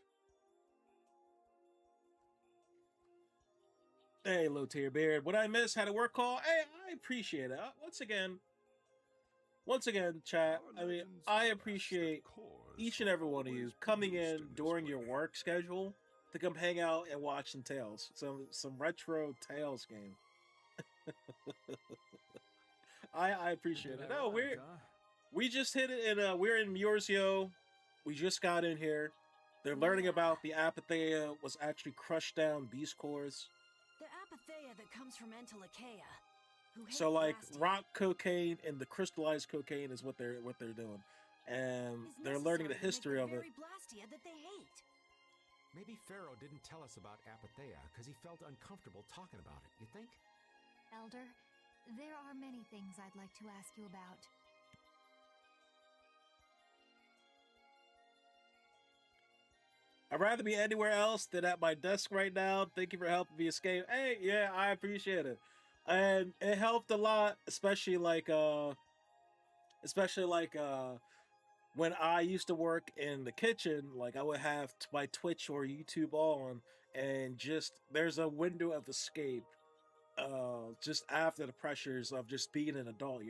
Hey, low tier beard. What I miss had a work call. Hey, I appreciate it. Once again, chat.
Our
I mean,
legends
I
tell us that
appreciate
cores
each and
are
every one of you
always
coming
produced
in
this
during your
way.
work schedule to come hang out and watch some Tales, some retro Tales game. I appreciate it. No, we just hit it, and we're in Murzio. We just got in here. They're learning
Yeah.
about the Apatheia was actually crushed down beast cores.
The apatheia that comes from Entelekea. Who
So
hate
like
Blastia
rock cocaine and the crystallized cocaine is what they're doing, and
is
they're learning the
necessary to make
history of it.
very Blastia that they hate.
Maybe Pharaoh didn't tell us about Apatheia because he felt uncomfortable talking about it, you think?
Elder, there are many things I'd like to ask you about.
I'd rather be anywhere else than at my desk right now. Thank you for helping me escape. Hey, yeah, I appreciate it. And it helped a lot, especially like when I used to work in the kitchen, like I would have my Twitch or YouTube on, and just there's a window of escape just after the pressures of just being an adult,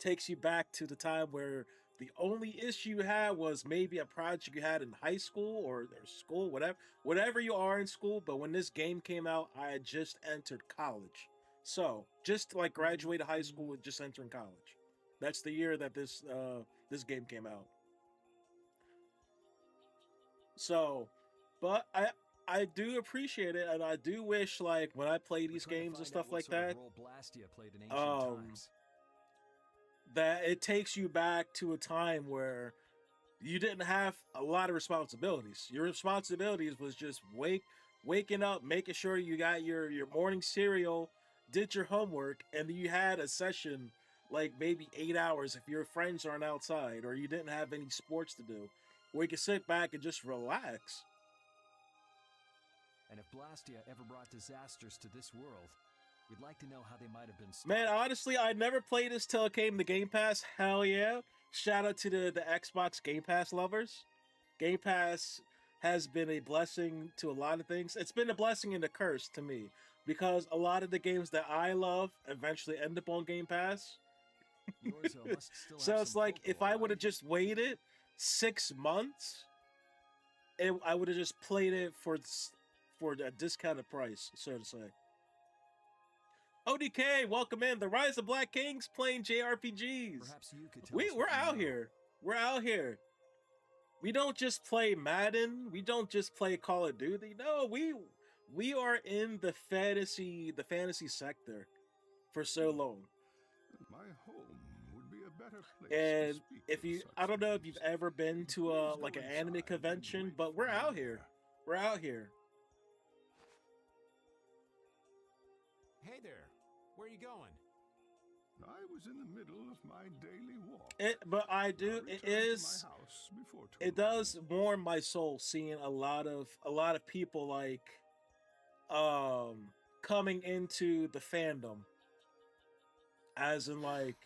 takes you back to the time where The only issue you had was maybe a project you had in high school or school, whatever you are in school. But when this game came out, I had just entered college. So just like graduated high school and just entering college. That's the year that this game came out. So, but I do appreciate it, and I do wish, like, when I play these games and stuff like that, that it takes you back to a time where you didn't have a lot of responsibilities. Your responsibilities was just waking up, making sure you got your morning cereal, did your homework, and you had a session like maybe 8 hours if your friends aren't outside or you didn't have any sports to do, where you can sit back and just relax.
And if Blastia ever brought disasters to this world, we'd like to know how they might have been stopped.
Man, honestly, I never played this till it came to Game Pass. Hell yeah. Shout out to the Xbox Game Pass lovers. Game Pass has been a blessing to a lot of things. It's been a blessing and a curse to me, because a lot of the games that I love eventually end up on Game Pass. So it's like, if I would have just waited 6 months, I would have just played it for a discounted price, so to say. ODK, welcome in. The Rise of Black Kings playing JRPGs.
Perhaps you could tell us
We're
what you
out
know.
here. We're out here. We don't just play Madden. We don't just play Call of Duty. No, we are in the fantasy sector for so long.
My home would be a better place.
And
to speak
if
of
you,
such
I don't know if you've
things.
ever been to a like an anime convention, but we're out here. We're out here.
Hey there, where are you going?
I was in the middle of my daily walk.
But I do.
I
It
returned to
is.
my house before too
It
long.
does warm my soul seeing a lot of people like coming into the fandom, as in like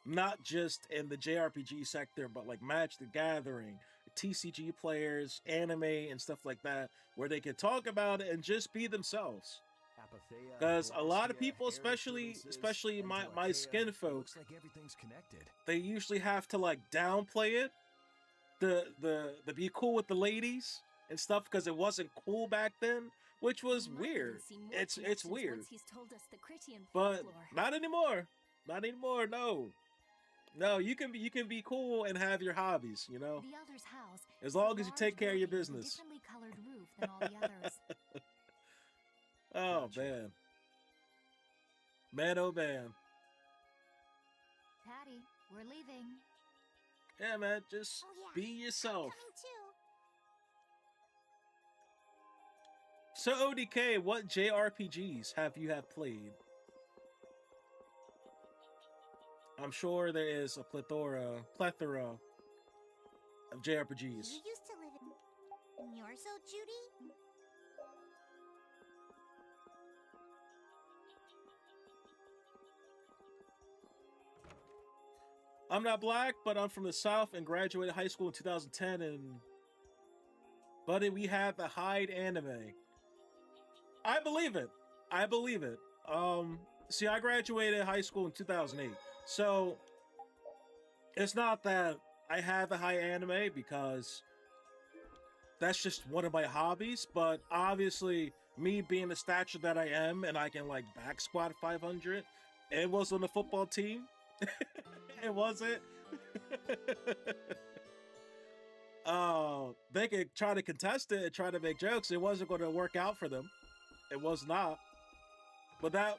not just in the JRPG sector, but like Magic the Gathering, TCG players, anime and stuff like that, where they can talk about it and just be themselves.
Apatheia,
Because a lot of
Blastia,
people,
Air
especially
Grievances,
my
Angelicaea,
skin folk,
looks like everything's connected.
they usually have to like downplay it, the be cool with the ladies and stuff, because it wasn't cool back then, which was
We might even
weird.
see more
It's
connections
weird,
once he's told us the Critian
but
folklore.
not anymore. Not anymore. No, you can be cool and have your hobbies, you know,
The Elder's house
as
is a
long as you
large
take care of your
building with a
business.
differently colored roof than all the others.
Oh
Gotcha.
man, man, oh man.
Patty, we're leaving.
Yeah, man, just
Oh, yeah.
be yourself.
Coming too.
So ODK, what JRPGs have you played? I'm sure there is a plethora of JRPGs.
You used to live in Yorzo, Judy?
I'm not black, but I'm from the South and graduated high school in 2010. And buddy, we had the Hyde anime. I believe it. I believe it. See, I graduated high school in 2008, so it's not that I have the high anime, because that's just one of my hobbies. But obviously, me being the stature that I am, and I can like back squat 500, it was on the football team. It wasn't. They could try to contest it and try to make jokes. It wasn't going to work out for them. It was not. But that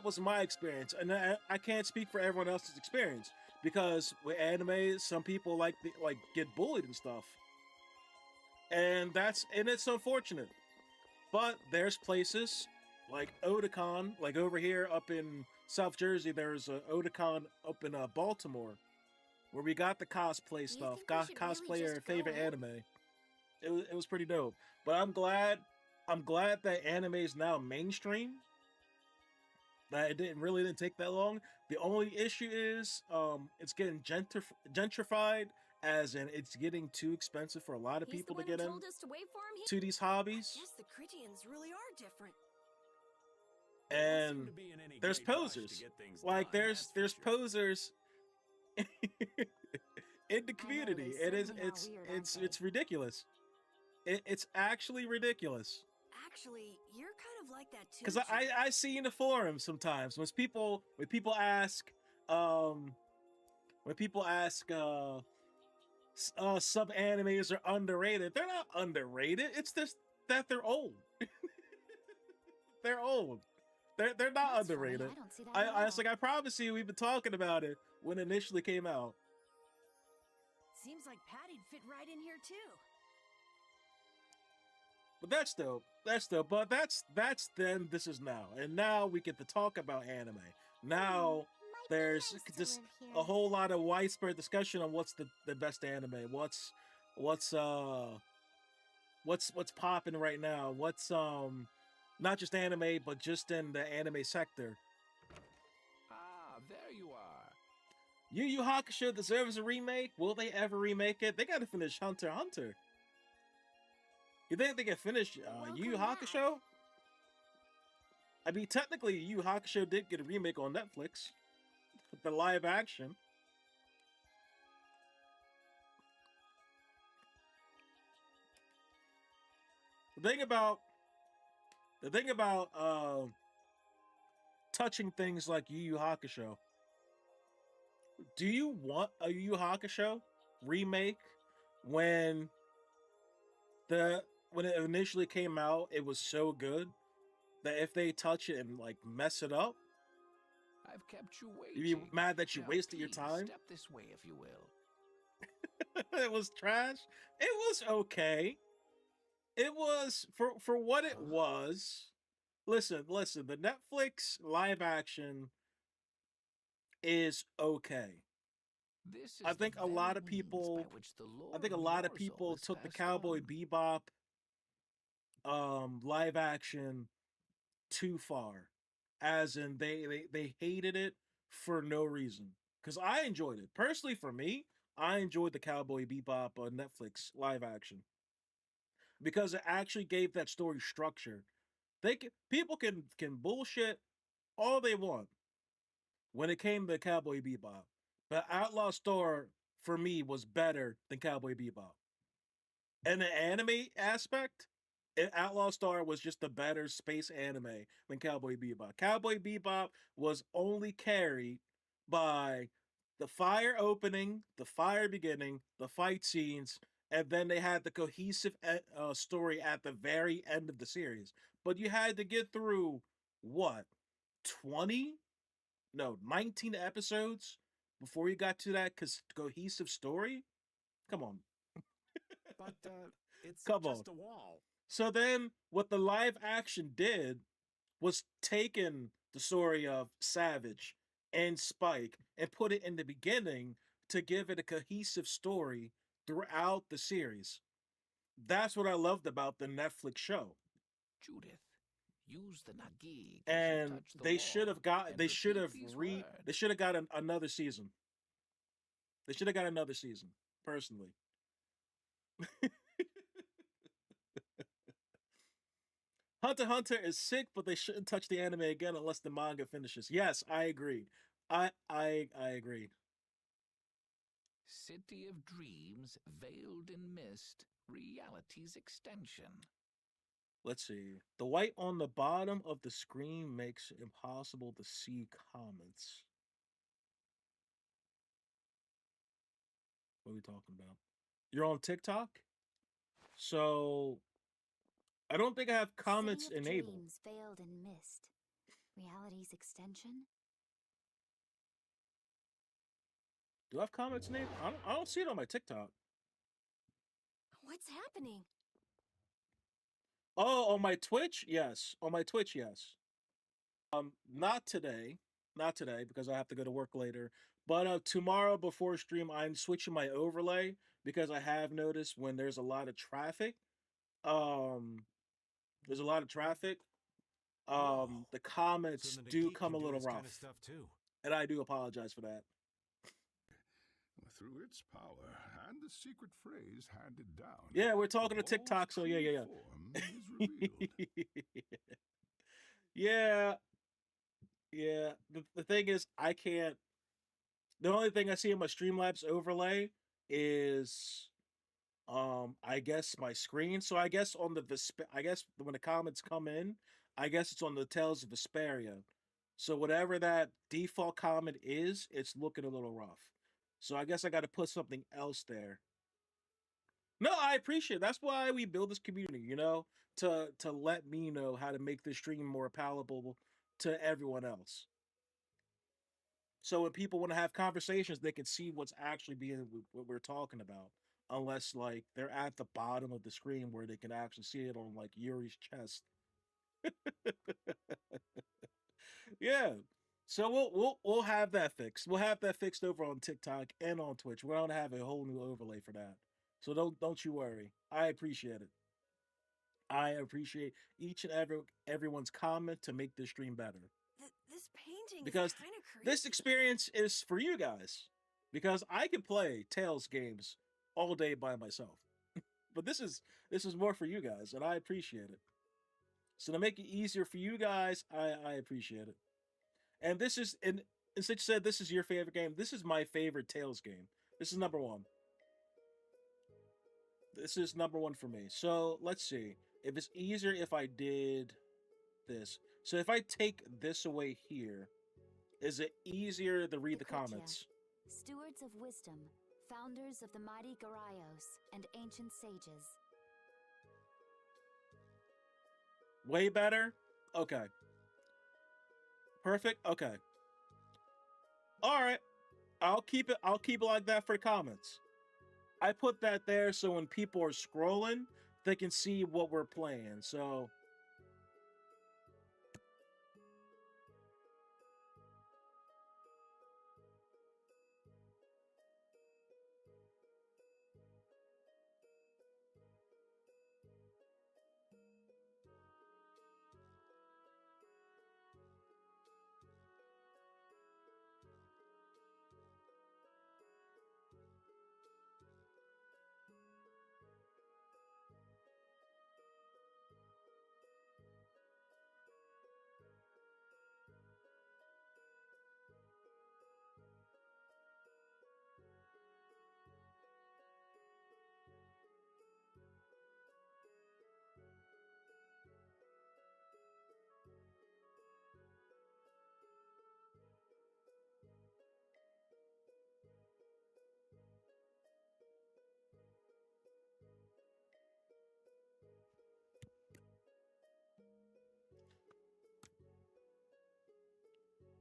was my experience, and I can't speak for everyone else's experience, because with anime, some people like get bullied and stuff, and it's unfortunate. But there's places like Otakon, like over here up in South Jersey. There's a Otakon up in Baltimore, where we got the cosplay stuff,
think we should really
cosplay our
just go
favorite
in?
anime. It was pretty dope. But I'm glad that anime is now mainstream. That it didn't take that long. The only issue is it's getting gentrified, as in it's getting too expensive for a lot of
He's
people
the
to
one
get
who
in
told us to wait for him.
to these hobbies.
Yes, the Critians really are different.
And there's posers. Like there's posers in the community. It is it's ridiculous. It's actually ridiculous.
Actually, you're kind of like that too.
Because I see in the forums sometimes when people ask sub animes are underrated. They're not underrated. It's just that they're old. They're old. They're not
That's funny.
underrated.
I don't see that
I
at all.
was like, I promise you, we've been talking about it when it initially came out.
Seems like Patty'd fit right in here too.
But that's dope. That's dope. But that's then. This is now, and now we get to talk about anime. Now
Might be
there's
nice to
just
live here.
a whole lot of widespread discussion on what's the best anime. What's popping right now? What's not just anime, but just in the anime sector.
Ah, there you are.
Yu Yu Hakusho deserves a remake. Will they ever remake it? They got to finish Hunter x Hunter. You think they can finish Yu Yu
Welcome back.
Hakusho? I mean, technically, Yu Yu Hakusho did get a remake on Netflix. The live action. The thing about touching things like Yu Yu Hakusho. Do you want a Yu Yu Hakusho remake when it initially came out, it was so good that if they touch it and like mess it up,
I've kept you waiting.
you'd be mad that you
Now,
wasted your
please
time?
Step this way, if you will.
It was trash. It was okay. It was for what it was. Listen, the Netflix live action is okay.
This is
I think
the
a lot
very
of
means
people
by which the
I think a
Lord
lot of
Norzo
people
is
took the
passed
Cowboy
on.
Bebop live action too far. As in they hated it for no reason. Cuz I enjoyed it. Personally for me, I enjoyed the Cowboy Bebop Netflix live action because it actually gave that story structure. People can bullshit all they want when it came to Cowboy Bebop. But Outlaw Star for me was better than Cowboy Bebop. And the anime aspect, Outlaw Star was just a better space anime than Cowboy Bebop. Cowboy Bebop was only carried by the fire opening, the fire beginning, the fight scenes, and then they had the cohesive story at the very end of the series. But you had to get through what 20 no 19 episodes before you got to that cohesive story. Come on.
But it's
Come
just
on.
a wall.
So then what the live action did was taken the story of Savage and Spike and put it in the beginning to give it a cohesive story throughout the series. That's what I loved about the Netflix show.
Judith, use the Nagi.
And they should have got they should have got another season. They should have got another season, personally. Hunter x Hunter is sick, but they shouldn't touch the anime again unless the manga finishes. Yes, I agree. I agree.
City of Dreams, veiled in mist, reality's extension.
Let's see. The white on the bottom of the screen makes it impossible to see comments. What are we talking about? You're on TikTok? So I don't think I have comments
City of
enabled.
Dreams, veiled in mist. Reality's extension?
Do I have comments enabled? I don't see it on my TikTok.
What's happening?
Oh, on my Twitch? Yes. On my Twitch, yes. Not today. Not today because I have to go to work later. But tomorrow before stream, I'm switching my overlay because I have noticed when there's a lot of traffic, there's a lot of traffic,
Whoa.
the comments
So the
do
Nagi
come a
can do
little
this
rough.
kind of stuff too.
And I do apologize for that.
Through its power and the secret phrase handed down.
Yeah, we're talking to
the
TikTok, so
ball's
yeah.
true form is revealed.
Yeah. The thing is, I can't The only thing I see in my Streamlabs overlay is I guess my screen. So I guess on the I guess when the comments come in, I guess it's on the Tales of Vesperia. So whatever that default comment is, it's looking a little rough. So I guess I got to put something else there. No, I appreciate it. That's why we build this community, you know, to let me know how to make this stream more palatable to everyone else. So when people want to have conversations, they can see what's actually being what we're talking about. Unless like they're at the bottom of the screen where they can actually see it on like Yuri's chest. Yeah. So we'll have that fixed. We'll have that fixed over on TikTok and on Twitch. We're gonna have a whole new overlay for that. So don't you worry. I appreciate it. I appreciate each and everyone's comment to make this stream better.
This painting
Because
is kind of creepy.
this experience is for you guys. Because I can play Tales games all day by myself. But this is more for you guys, and I appreciate it. So to make it easier for you guys, I appreciate it. And this is and since you said this is your favorite game, this is my favorite Tales game. This is number one. This is number one for me. So let's see. If it's easier if I did this. So if I take this away here, is it easier to read the
Equitia,
comments?
Stewards of wisdom, founders of the mighty Garaios, and ancient sages.
Way better? Okay. Perfect? Okay. Alright. I'll keep it like that for comments. I put that there so when people are scrolling, they can see what we're playing. So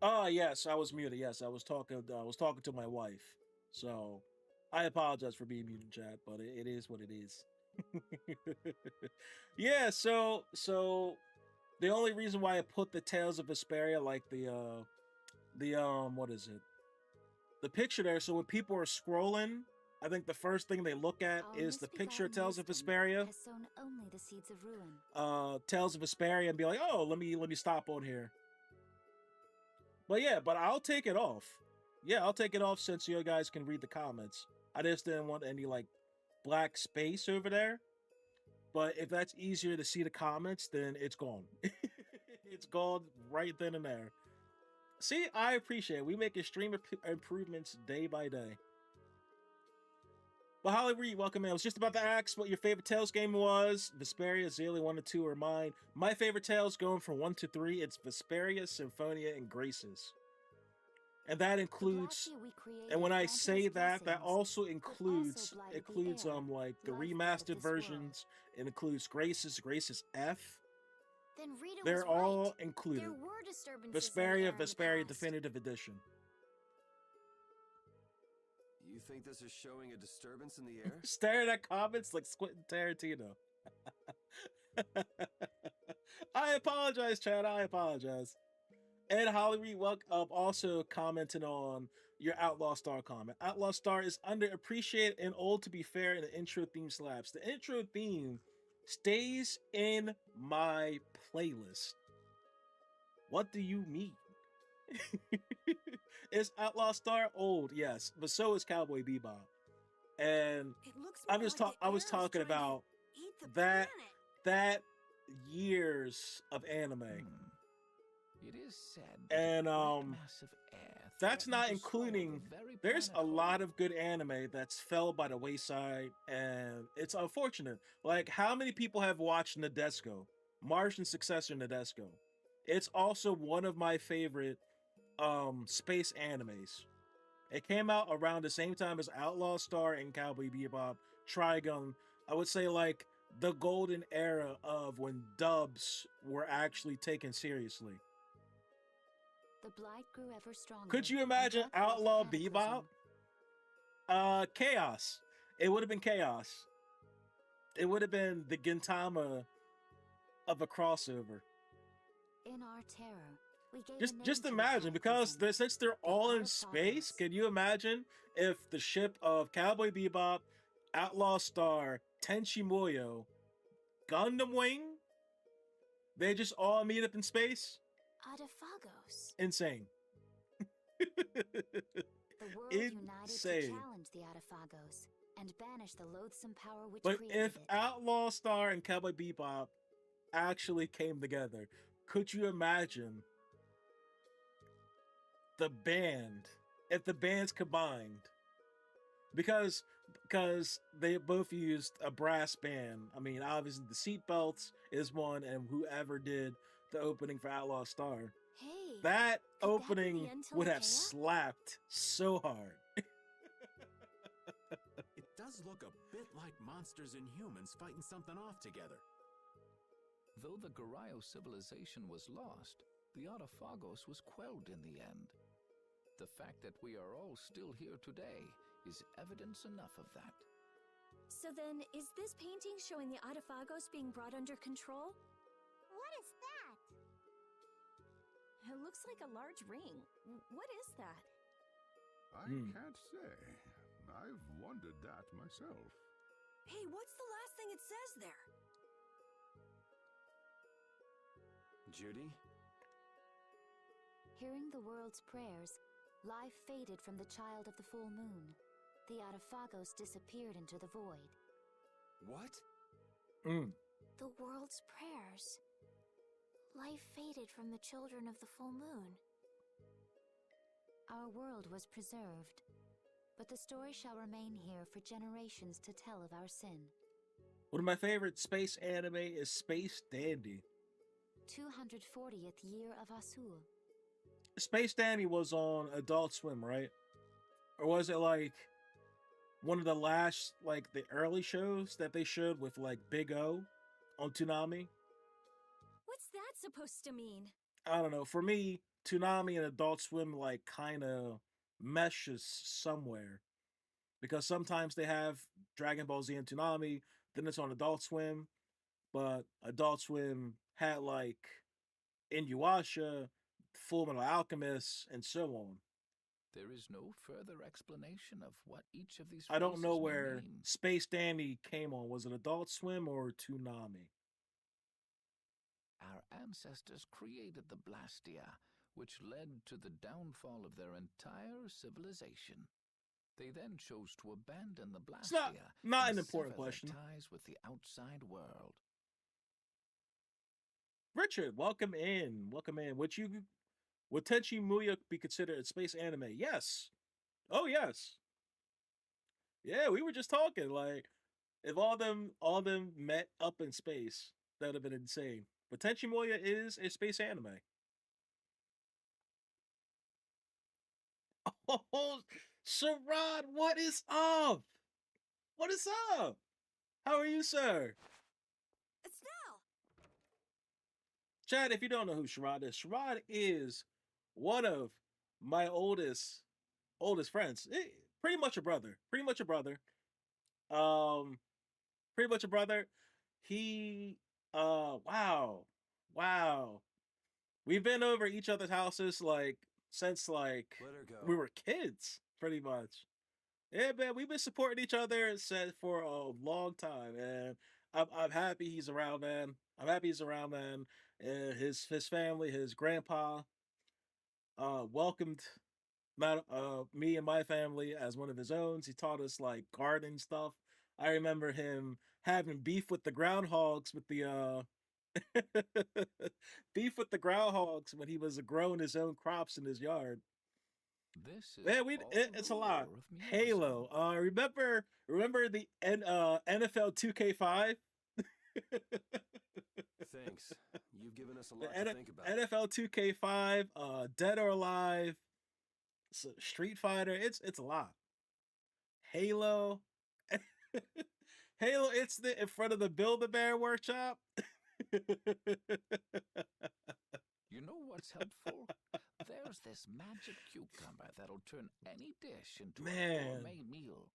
oh yes, I was muted. Yes, I was talking to my wife. So I apologize for being muted, chat, but it is what it is. Yeah, so the only reason why I put the Tales of Vesperia like the what is it? The picture there, so when people are scrolling, I think the first thing they look at
Our
is the picture of
misbegotten
Tales of
wisdom
Vesperia.
has sown only the seeds of ruin.
Tales of Vesperia and be like, oh, let me stop on here. But yeah, but I'll take it off. Yeah, I'll take it off since you guys can read the comments. I just didn't want any like black space over there. But if that's easier to see the comments, then it's gone. It's gone right then and there. See, I appreciate it. We make extreme improvements day by day. But Holly Reed, welcome in. I was just about to ask what your favorite Tales game was. Vesperia, Xelia 1 and 2 are mine. My favorite Tales going from 1 to 3, it's Vesperia, Symphonia, and Graces. And that includes, and when I say that, that also includes like the remastered versions. It includes Graces, Graces F.
Then Rita
They're
was right.
all included.
There were disturbances in the
Vesperia,
air in the
Vesperia
past.
Definitive Edition.
You think this is showing a disturbance in the air?
Staring at comments like Quentin Tarantino. I apologize, Chad. I apologize. Ed Hollywood also commenting on your Outlaw Star comment. Outlaw Star is underappreciated and old to be fair, and the intro theme slaps. The intro theme stays in my playlist. What do you mean? Is Outlaw Star old? Yes, but so is Cowboy Bebop. And
It looks
I'm
more
just
like the
I was
air is
talking
trying to
about
eat the
that
planet.
years of anime.
It is said
And,
that a great mass of air
that's not
threatened to swallow the
including.
very
There's a
planet
lot
whole.
of good anime that's fell by the wayside, and it's unfortunate. Like, how many people have watched Nadesco, Martian successor Nadesco? It's also one of my favorite space animes. It came out around the same time as Outlaw Star and Cowboy Bebop, Trigun. I would say like the golden era of when dubs were actually taken seriously.
The blight grew ever stronger.
Could you
and
imagine
brought forth a
Outlaw
cataclysm.
Bebop? Chaos. It would have been chaos. It would have been the Gintama of a crossover.
In our terror, we gave a
Just
name
just
to the
imagine, because
cataclysm.
since they're all in space, can you imagine if the ship of Cowboy Bebop, Outlaw Star, Tenchi Muyo, Gundam Wing, they just all meet up in space?
Adafagos.
Insane.
The world united to
Insane.
challenge the Adafagos and banish the loathsome power which
But
created
if
it.
Outlaw Star and Cowboy Bebop actually came together, could you imagine the band, if the bands combined? Because they both used a brass band. I mean, obviously the Seatbelts is one, and whoever did the opening for Outlaw Star,
Hey,
that
could that be
opening
the Until
would have
Chaos?
slapped so hard.
It does look a bit like monsters and humans fighting something off together.
Though the Garayo civilization was lost, the Autophagos was quelled in the end. The fact that we are all still here today is evidence enough of that.
So then, is this painting showing the Autophagos being brought under control?
What is that?
It looks like a large ring. What is that?
I can't say. I've wondered that myself.
Hey, what's the last thing it says there?
Judy?
Hearing the world's prayers, life faded from the child of the full moon. The Adafagos disappeared into the void.
What?
The world's prayers. Life faded from the children of the full moon.
Our world was preserved, but the story shall remain here for generations to tell of our sin.
One of my favorite space anime is Space Dandy.
240th year of Asur.
Space Dandy was on Adult Swim, right? Or was it like one of the last, like the early shows that they showed with like Big O on Toonami?
What's that supposed to mean?
I don't know. For me, Toonami and Adult Swim like kind of meshes somewhere, because sometimes they have Dragon Ball Z and Toonami, then it's on Adult Swim, but Adult Swim had like Inuyasha, Full Metal Alchemist, and so on.
There is no further explanation of what each of these
I don't know
phrases may
where
mean.
Space Dandy came on. Was it Adult Swim or Toonami?
Our ancestors created the Blastia, which led to the downfall of their entire civilization. They then chose to abandon the
It's
Blastia
not
and
an important
sever their
question.
ties with the outside world.
Richard, welcome in. Welcome in. Would Tenchi Muyo be considered a space anime? Yes. Oh yes. Yeah, we were just talking. Like, if all them met up in space, that would have been insane. But Tenchi Muyo is a space anime. Oh, Sharad, what is up? What is up? How are you, sir?
Estelle!
Chad, if you don't know who Sharad is one of my oldest friends. Pretty much a brother. Pretty much a brother. Pretty much a brother. He wow. We've been over each other's houses like since like
Let her go.
we were kids, pretty much. Yeah, man, we've been supporting each other for a long time, and I'm happy he's around, man. I'm happy he's around, man. His family, his grandpa, welcomed me and my family as one of his own. He taught us like gardening stuff. I remember him having beef with the groundhogs with the beef with the groundhogs when he was growing his own crops in his yard.
This is
Man,
all
it's
the
a lot.
lore of Miozo.
Halo. Remember the NFL 2K5?
Thanks. You've given us a
The
lot to think about.
NFL 2K5, Dead or Alive, Street Fighter. It's a lot. Halo. Halo, it's in front of the Build-A-Bear workshop.
You know what's helpful? There's this magic cucumber that'll turn any dish into a
Man.
gourmet meal.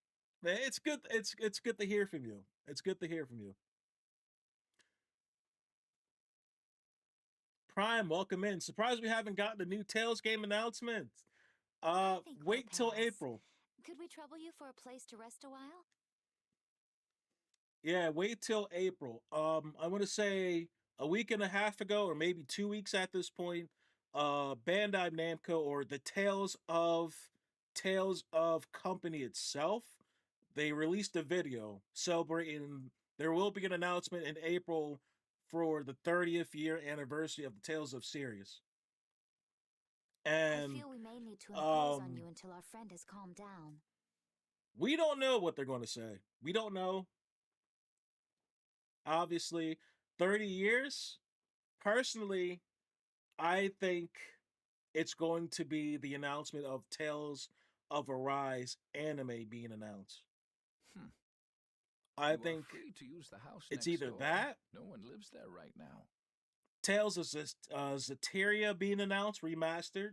Man, it's good. It's good to hear from you. It's good to hear from you. Prime, welcome in. Surprised we haven't gotten the new Tales game announcement.
think we'll
Wait till
pass.
April.
Could we trouble you for a place to rest a while?
Yeah, wait till April. I want to say a week and a half ago, or maybe 2 weeks at this point. Bandai Namco, or the Tales of Company itself, they released a video celebrating. There will be an announcement in April for the 30th year anniversary of the Tales of series. And
I feel we may need to impose on
um,
you until our friend has calmed down.
we don't know what they're going to say. We don't know. Obviously, 30 years. Personally, I think it's going to be the announcement of Tales of Arise anime being announced.
Hmm.
I
You are
think
free to use the house
it's
next
either
door.
that,
No one lives there right now.
Tales of Zateria being announced, remastered,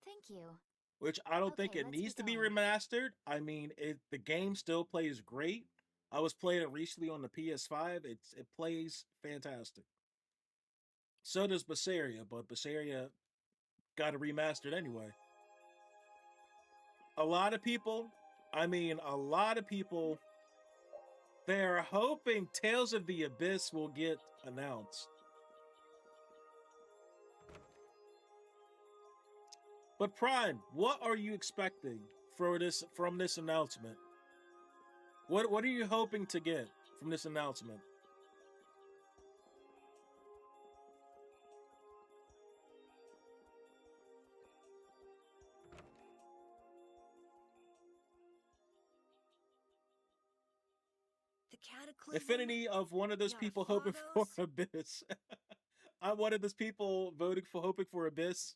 Thank you.
which I don't think
Okay,
it
let's
needs
be
to be
going.
remastered. I mean, the game still plays great. I was playing it recently on the PS5. It plays fantastic. So does Berseria, but Berseria got it remastered anyway. A lot of people, they're hoping Tales of the Abyss will get announced. But Prime, what are you expecting from this announcement? What are you hoping to get from this announcement?
The Cataclysm.
Infinity of one of those
The
people hoping for
Autophagos?
Abyss. I'm one of those people hoping for Abyss.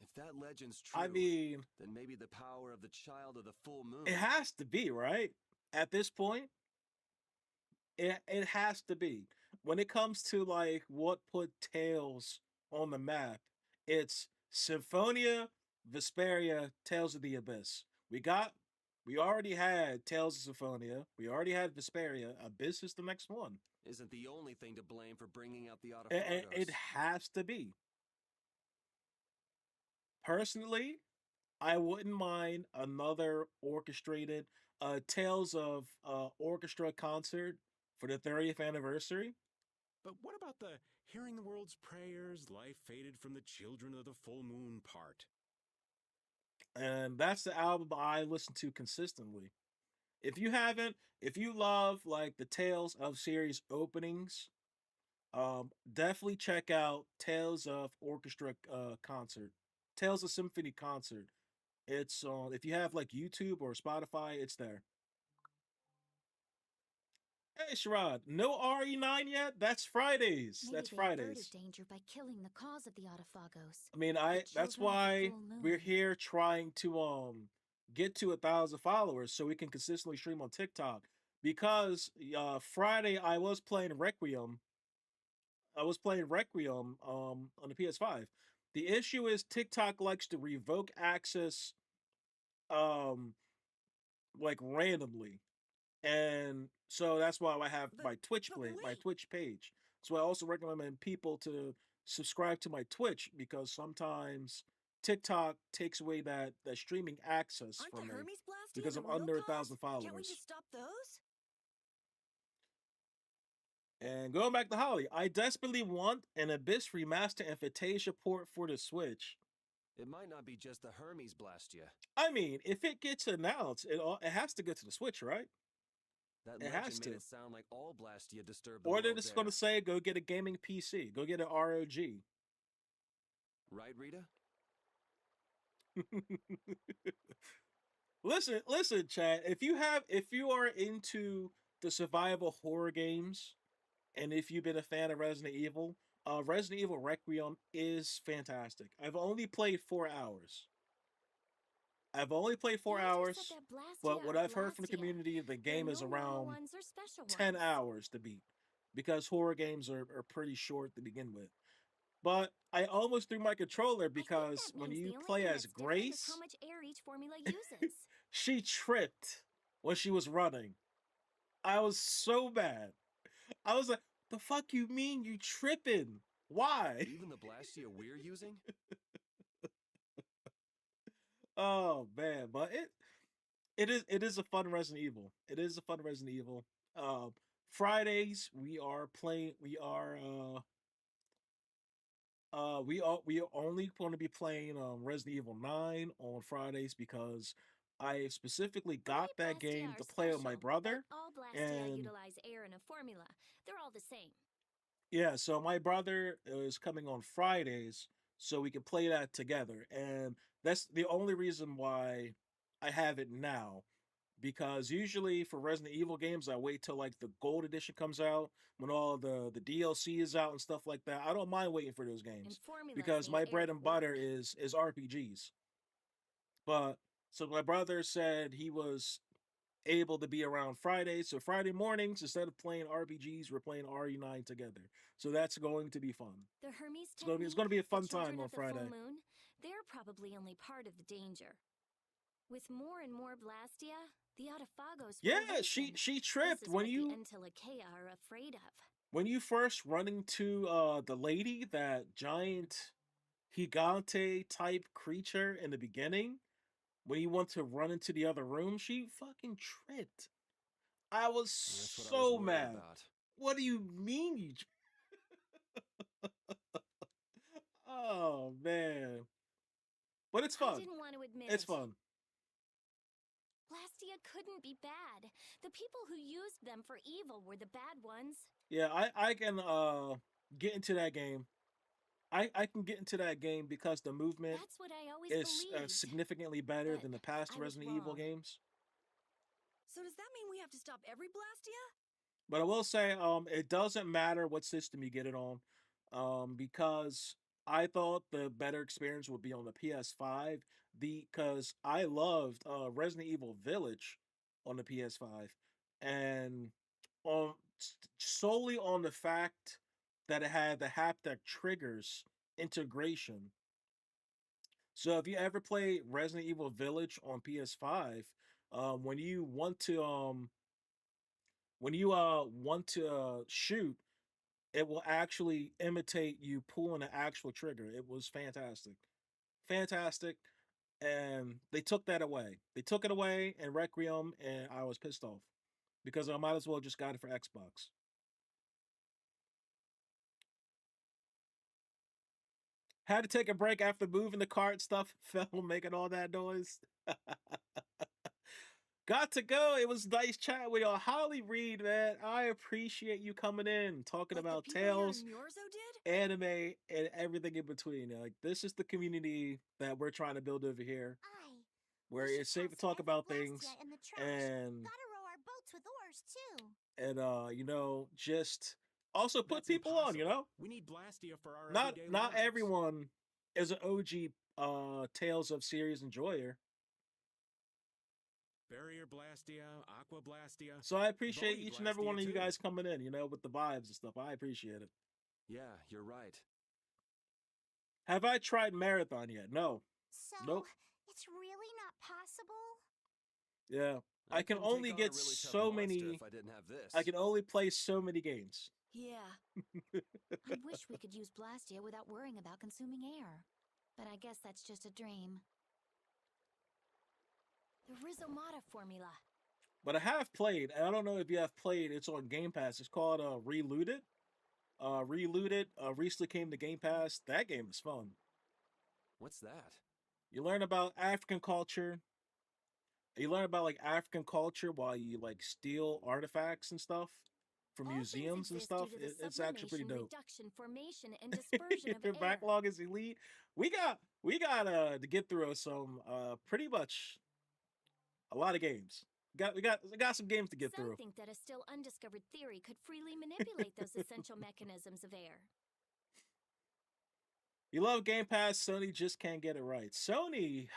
If that legend's true,
I mean,
then maybe the power of the child of the full moon.
it has to be, right? At this point, it has to be. When it comes to like what put Tales on the map, it's Symphonia, Vesperia, Tales of the Abyss. We already had Tales of Symphonia. We already had Vesperia. Abyss is the next one.
Isn't the only thing to blame for bringing out the
It
Autophagos.
has to be. Personally, I wouldn't mind another orchestrated Tales of Orchestra concert for the 30th anniversary.
But what about the hearing the world's prayers, life faded from the children of the full moon part?
And that's the album I listen to consistently. If you love like the Tales of series openings, definitely check out Tales of Orchestra concert, Tales of Symphony concert. It's on, if you have like YouTube or Spotify, it's there. Hey Sherrod, no RE9 yet? That's Fridays.
Maybe
That's
they averted
Fridays.
danger by killing the cause of the Autophagos.
I mean, that's
children of the
why
full moon.
we're here trying to get to 1,000 followers so we can consistently stream on TikTok. Because Friday I was playing Requiem. On the PS5. The issue is TikTok likes to revoke access um like randomly. And so that's why I have my my Twitch page. So I also recommend people to subscribe to my Twitch because sometimes TikTok takes away that streaming access
Aren't
from
the
me
Hermes Blastia
because
a
I'm
real
under
cause?
1,000
Can't we
followers.
just stop those?
And going back to Holly, I desperately want an Abyss remaster and Fantasia port for the Switch.
It might not be just the Hermes Blastia.
I mean, if it gets announced, it has to get to the Switch, right?
That
It
legend
has
made
to.
it sound like all Blastia disturbed the
Or they're
world
just going to
there.
say, go get a gaming PC, go get an ROG.
Right, Rita?
Listen, chat. If you are into the survival horror games, and if you've been a fan of Resident Evil Requiem is fantastic. I've only played 4 hours. I've only played four
Danger said
hours,
that
but
Blastia
what
are
I've heard from the
Blastia.
community, the
There are
game
no
is
normal
around
ones or special
10
ones.
hours to beat because horror games are pretty short to begin with. But I almost threw my controller
I think
because
that
when
means
you
the only
play
thing
as
that's different is how
Grace,
much air each formula uses.
she tripped when she was running. I was so mad. I was like, the fuck you mean you tripping? Why?
Even the Blastia we're using?
Oh man, but it is a fun Resident Evil. It is a fun Resident Evil. Um, Fridays we are only going to be playing Resident Evil 9 on Fridays because I specifically got
Okay,
that
Blastia
game
are
to play with my
special,
brother,
but all Blastia
and
utilize air in a formula. They're all the same.
yeah, so my brother is coming on Fridays so we can play that together. And that's the only reason why I have it now. Because usually for Resident Evil games, I wait till like the gold edition comes out when all the DLC is out and stuff like that. I don't mind waiting for those
And
games
formulas
because
need
my
air
bread
to
and
work.
butter is RPGs. But so my brother said he was able to be around Fridays. So Friday mornings, instead of playing RPGs, we're playing RE9 together. So that's going to be fun.
The Hermes
It's
technique,
going to be a
the
fun
children
time on
of the full
Friday.
moon, they're probably only part of the danger. With more and more Blastia, the Autophagos will
Yeah, she
weaken.
she
This
tripped
is what the Entelecheia are afraid of.
when you first run into the lady, that giant gigante type creature in the beginning. When you want to run into the other room, she fucking tripped. I was
That's what I was
so
worried
mad.
about.
What do you mean you? Oh man, but it's
I
fun.
didn't want to admit
It's
it.
fun.
Blastia couldn't be bad. The people who used them for evil were the bad ones.
Yeah, I can get into that game. I can get into that game because the movement
That's what I always
is
believed.
significantly better
But
than the past
I was
Resident Evil
wrong.
games.
So does that mean we have to stop every Blastia?
But I will say, it doesn't matter what system you get it on, because I thought the better experience would be on the PS5. Because I loved Resident Evil Village on the PS5, and on solely on the fact that it had the haptic triggers integration. So if you ever play Resident Evil Village on PS5, when you want to shoot, it will actually imitate you pulling an actual trigger. It was fantastic, fantastic, and they took that away. They took it away in Requiem, and I was pissed off because I might as well just got it for Xbox. Had to take a break after moving the cart stuff fell, making all that noise. Got to go. It was nice chatting with y'all. Holly Reed, man, I appreciate you coming in, talking
Like
about
the people here
Tales,
in Yorzo did?
anime, and everything in between. Like, this is the community that we're trying to build over here, where
We
it's
should
safe to
toss
talk
every
about
Blastia
things,
in the trash.
and
Gotta row our boats with oars too.
just also put
That's
people on.
impossible. We need Blastia for our
Not
everyday
not
lives.
everyone is an OG Tales of Series enjoyer.
Barrier Blastia, Aqua Blastia.
So I appreciate
Volley
each and every
Blastia
one of you
too.
guys coming in, with the vibes and stuff. I appreciate it.
Yeah, you're right.
Have I tried Marathon yet? No.
So,
Nope.
it's really not possible?
Yeah. I can
couldn't
only
take on a
get
really tough
so
monster
many.
if I didn't have this.
I can only play so many games.
Yeah. I wish we could use Blastia without worrying about consuming air. But I guess that's just a dream.
The Rhizomata formula.
But I have played, and I don't know if you have played. It's on Game Pass. It's called Relooted. Relooted recently came to Game Pass. That game is fun.
What's that?
You learn about African culture. You learn about like African culture while you like steal artifacts and stuff. for
All things
museums and
exist
stuff,
due to the
it's actually pretty
sublimation,
dope.
reduction, formation, and dispersion of
Your
air.
backlog is elite. We got to get through some pretty much a lot of games. We got some games to get
Some
through.
think that a still undiscovered theory could freely manipulate those essential mechanisms of air.
You love Game Pass, Sony just can't get it right. Sony,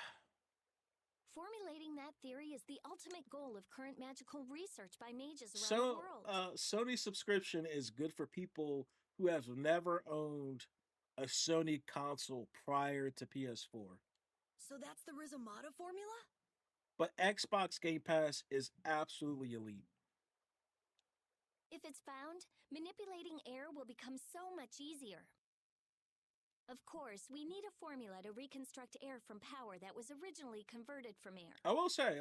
Formulating that theory is the ultimate goal of current magical research by mages around the world.
Sony subscription is good for people who have never owned a Sony console prior to PS4.
So that's the Rizomata formula?
But Xbox Game Pass is absolutely elite.
If it's found, manipulating air will become so much easier. Of course, we need a formula to reconstruct air from power that was originally converted from air.
I will say,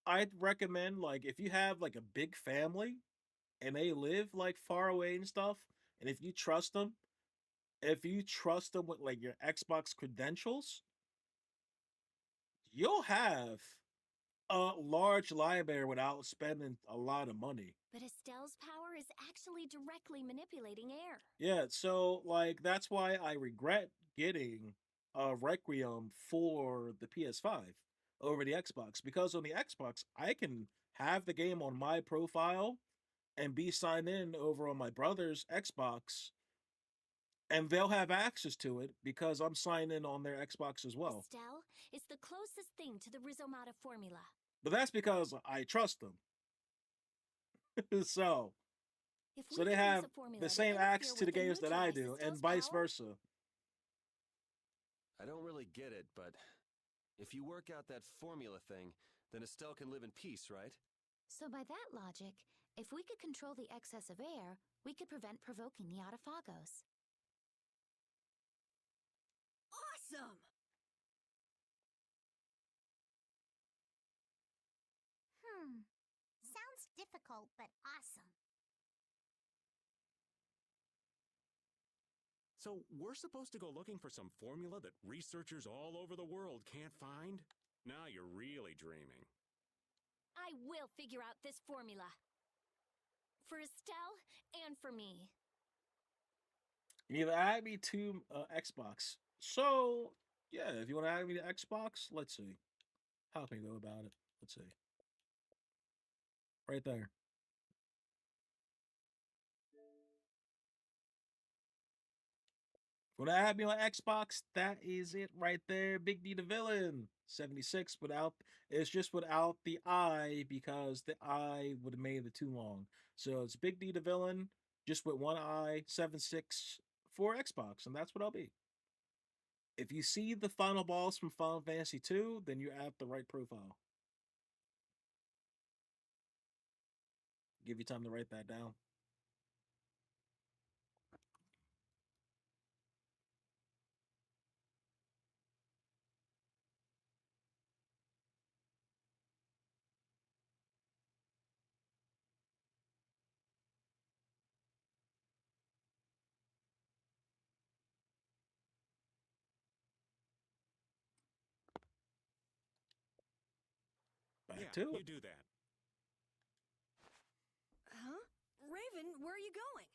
I'd recommend, if you have, a big family and they live, far away and stuff, and if you trust them with, your Xbox credentials, you'll have a large library without spending a lot of money.
But Estelle's power is actually directly manipulating air.
Yeah, so, that's why I regret getting Requiem for the PS5 over the Xbox, because on the Xbox, I can have the game on my profile and be signed in over on my brother's Xbox, and they'll have access to it because I'm signed in on their Xbox as well.
Estelle is the closest thing to the Rizomata formula.
But that's because I trust them. So
If we
they
can
have
use a formula
the
to
same
interfere
access to the
with and
games that I
neutralize
do, and
Estelle's
vice
power,
versa.
I don't really get it, but if you work out that formula thing, then Estelle can live in peace, right?
So by that logic, if we could control the excess of air, we could prevent provoking the Autophagos.
Awesome!
Sounds difficult, but awesome.
So we're supposed to go looking for some formula that researchers all over the world can't find? Now you're really dreaming.
I will figure out this formula. For Estelle and for me.
You either add me to Xbox. So, yeah, if you want to add me to Xbox, let's see. How can we go about it? Let's see. Right there. Want to add me on Xbox? That is it right there. Big D the villain. 76 it's just without the I, because the I would have made it too long. So it's Big D the villain, just with one I, 76 for Xbox, and that's what I'll be. If you see the final boss from Final Fantasy 2, then you have the right profile. Give you time to write that down. Back to
you
it.
do that.
Huh? Raven, where are you going?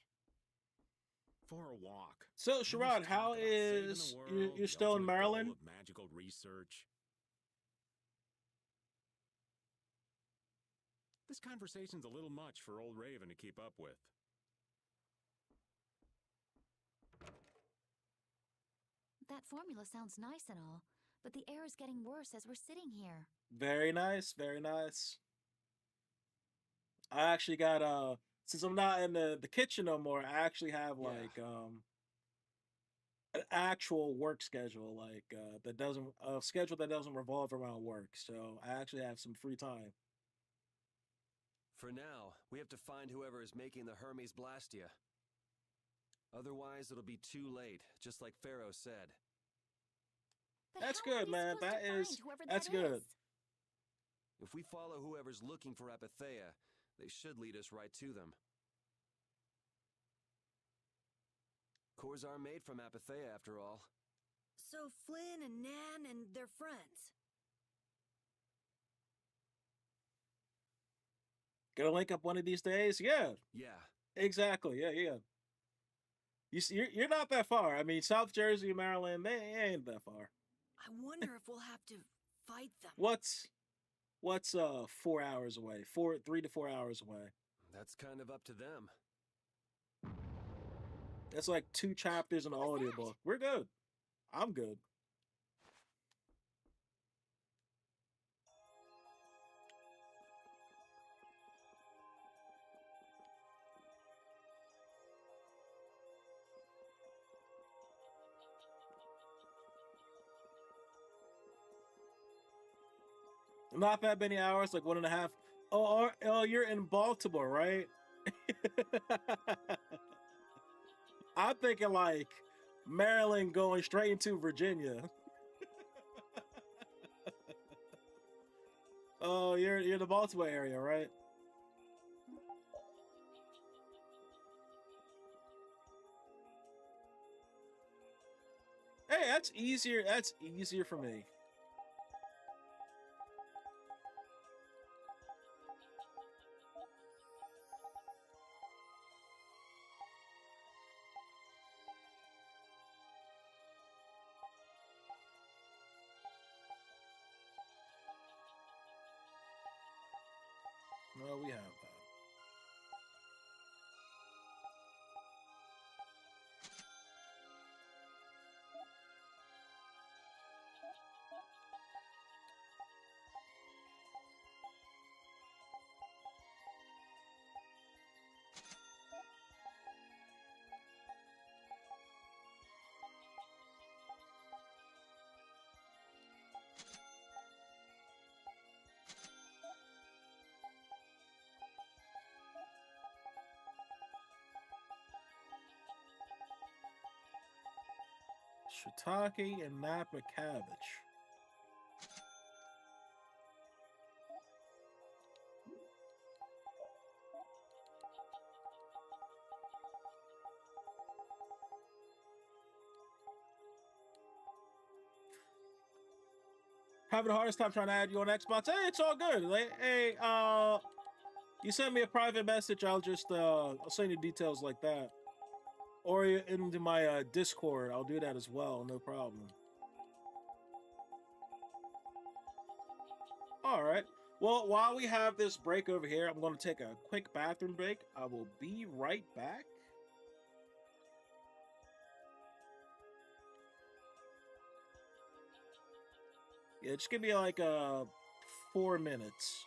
For a walk.
So,
All this
Sherrod,
talk
how
about saving the
is
world,
you're
the
still in
ultimate goal
Maryland?
of magical research. This conversation's a little much for old Raven to keep up with.
That formula sounds nice and all, but the air is getting worse as we're sitting here.
Very nice, very nice. I actually got since I'm not in the kitchen no more, I actually have an actual work schedule, that doesn't a schedule that doesn't revolve around work. So I actually have some free time.
For now, we have to find whoever is making the Hermes Blastia. Otherwise, it'll be too late, just like Pharaoh said.
But
That's
how are
good,
we
man.
supposed to
That
find
is-
whoever
that's
that
good.
is?
If we follow whoever's looking for Apatheia, they should lead us right to them. Cores are made from Apatheia, after all.
So Flynn and Nan and their friends.
Gonna link up one of these days? Yeah,
Yeah.
exactly. Yeah, yeah. You see, you're not that far. I mean, South Jersey, Maryland, they ain't that far.
I wonder if we'll have to fight them.
What's 4 hours away? 3 to 4 hours away.
That's kind of up to them.
That's like 2 chapters in the audiobook. We're good. I'm good. Not that many hours, like 1.5. Oh, you're in Baltimore, right? I'm thinking like Maryland going straight into Virginia. Oh, you're in the Baltimore area, right? Hey, that's easier. That's easier for me. Well, we have that. Shiitake and Napa cabbage. Having the hardest time trying to add you on Xbox. Hey, it's all good. Like, hey, you send me a private message. I'll send you details like that. Or into my Discord. I'll do that as well. No problem. All right. Well, while we have this break over here, I'm going to take a quick bathroom break. I will be right back. Yeah, just give me like 4 minutes.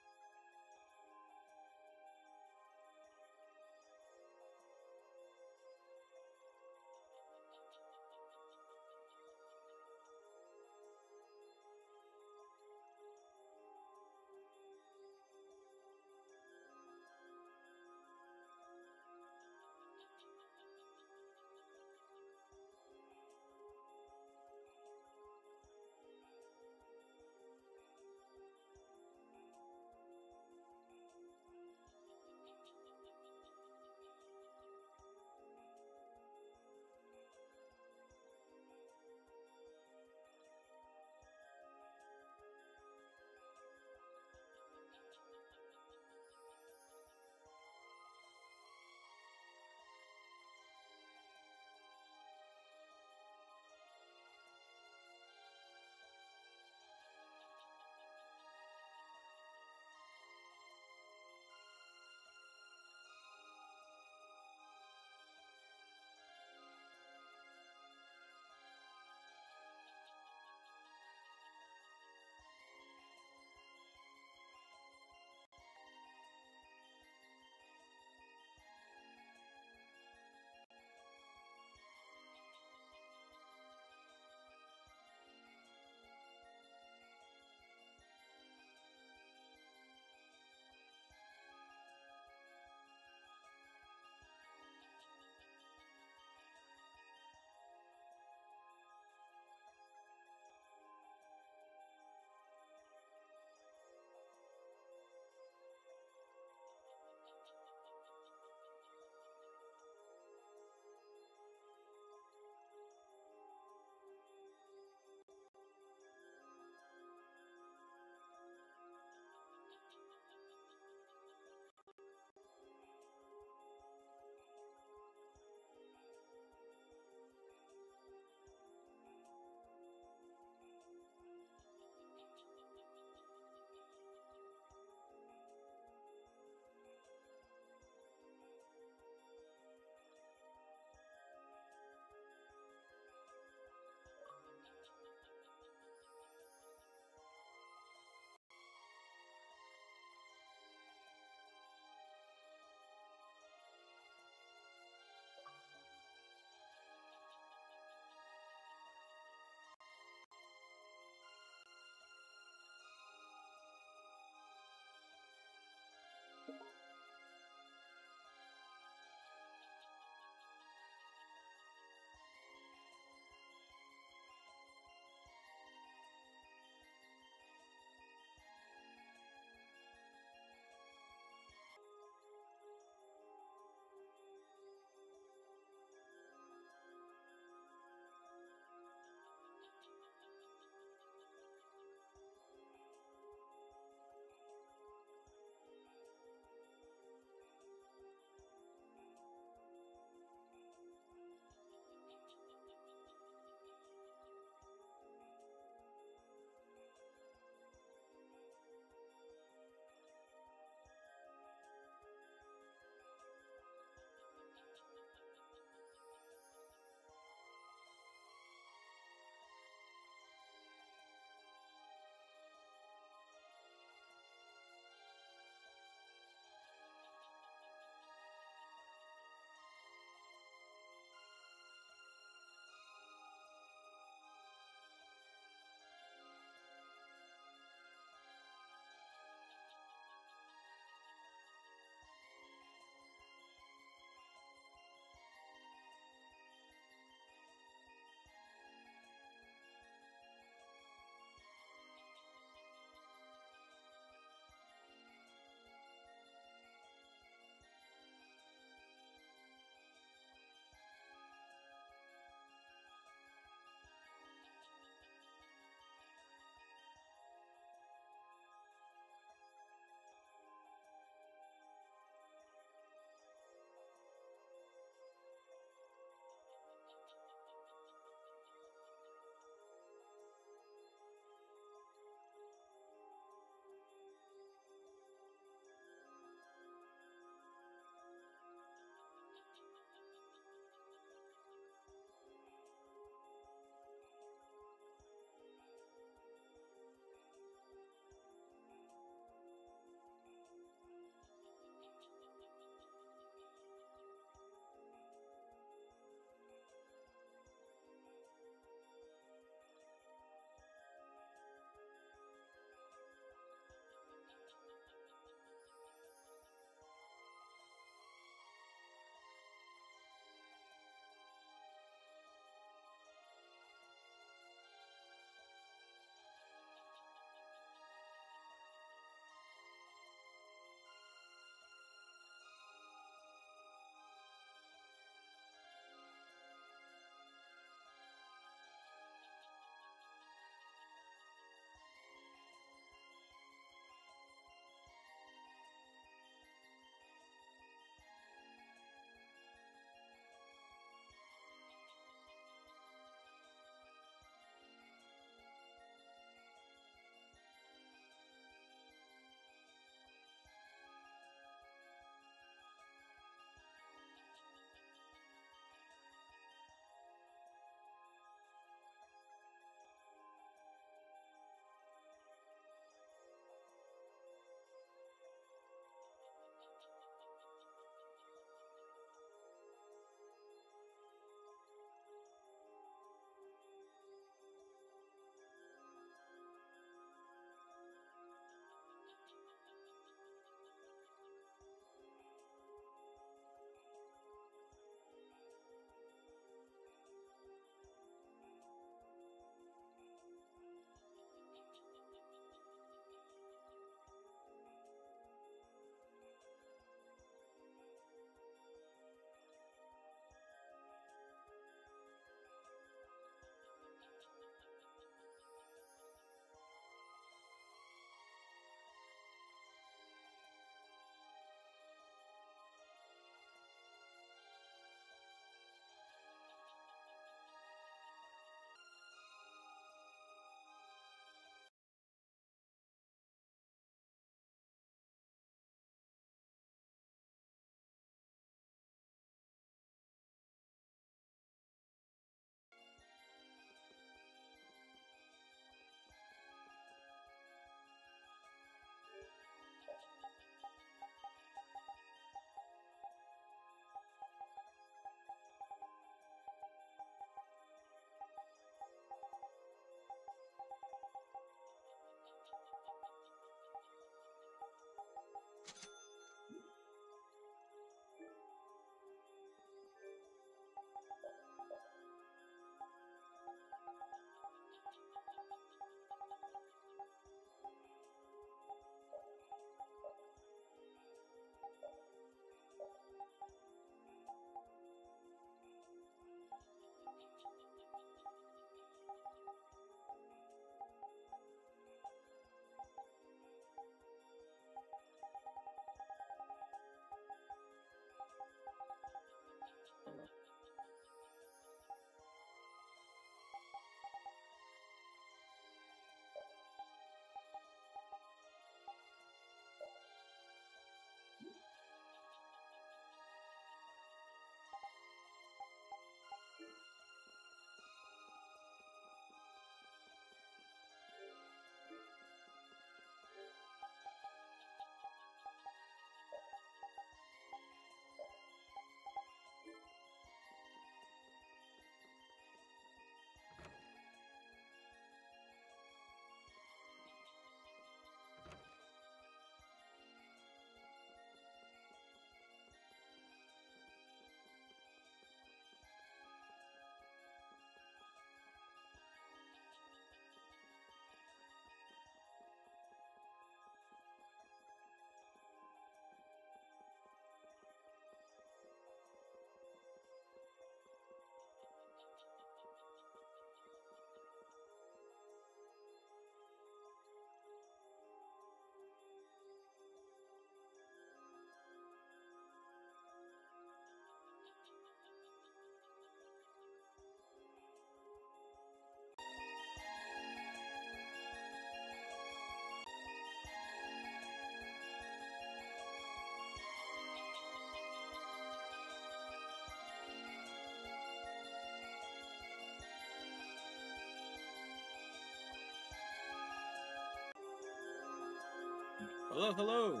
Hello, hello.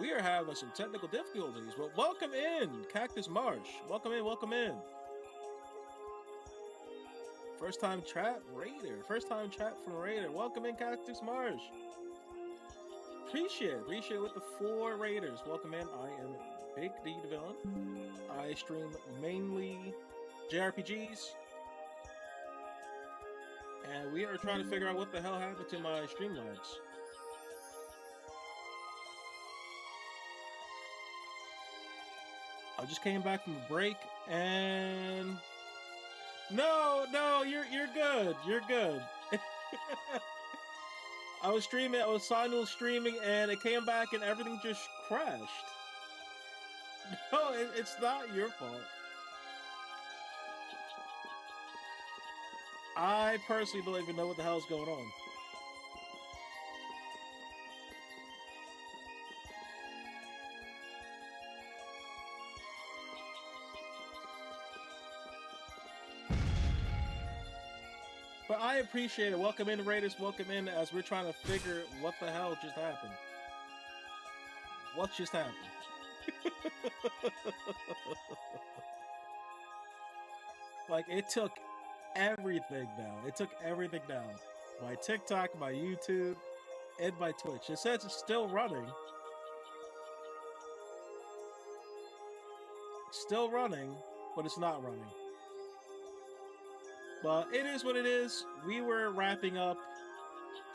We are having some technical difficulties, but welcome in, Cactus Marsh. Welcome in, welcome in. First time chat, Raider. First time chat from Raider. Welcome in, Cactus Marsh. Appreciate it with the 4 Raiders. Welcome in. I am Big D the Villain. I stream mainly JRPGs. And we are trying to figure out what the hell happened to my Streamlabs. I just came back from a break and no, you're good. You're good. I was streaming, I was simul streaming and it came back and everything just crashed. No, it's not your fault. I personally don't even know what the hell's going on. But I appreciate it. Welcome in, Raiders. Welcome in as we're trying to figure what the hell just happened. What just happened? Like, it took everything down. It took everything down. My TikTok, my YouTube, and my Twitch. It says it's still running. Still running, but it's not running. But it is what it is. We were wrapping up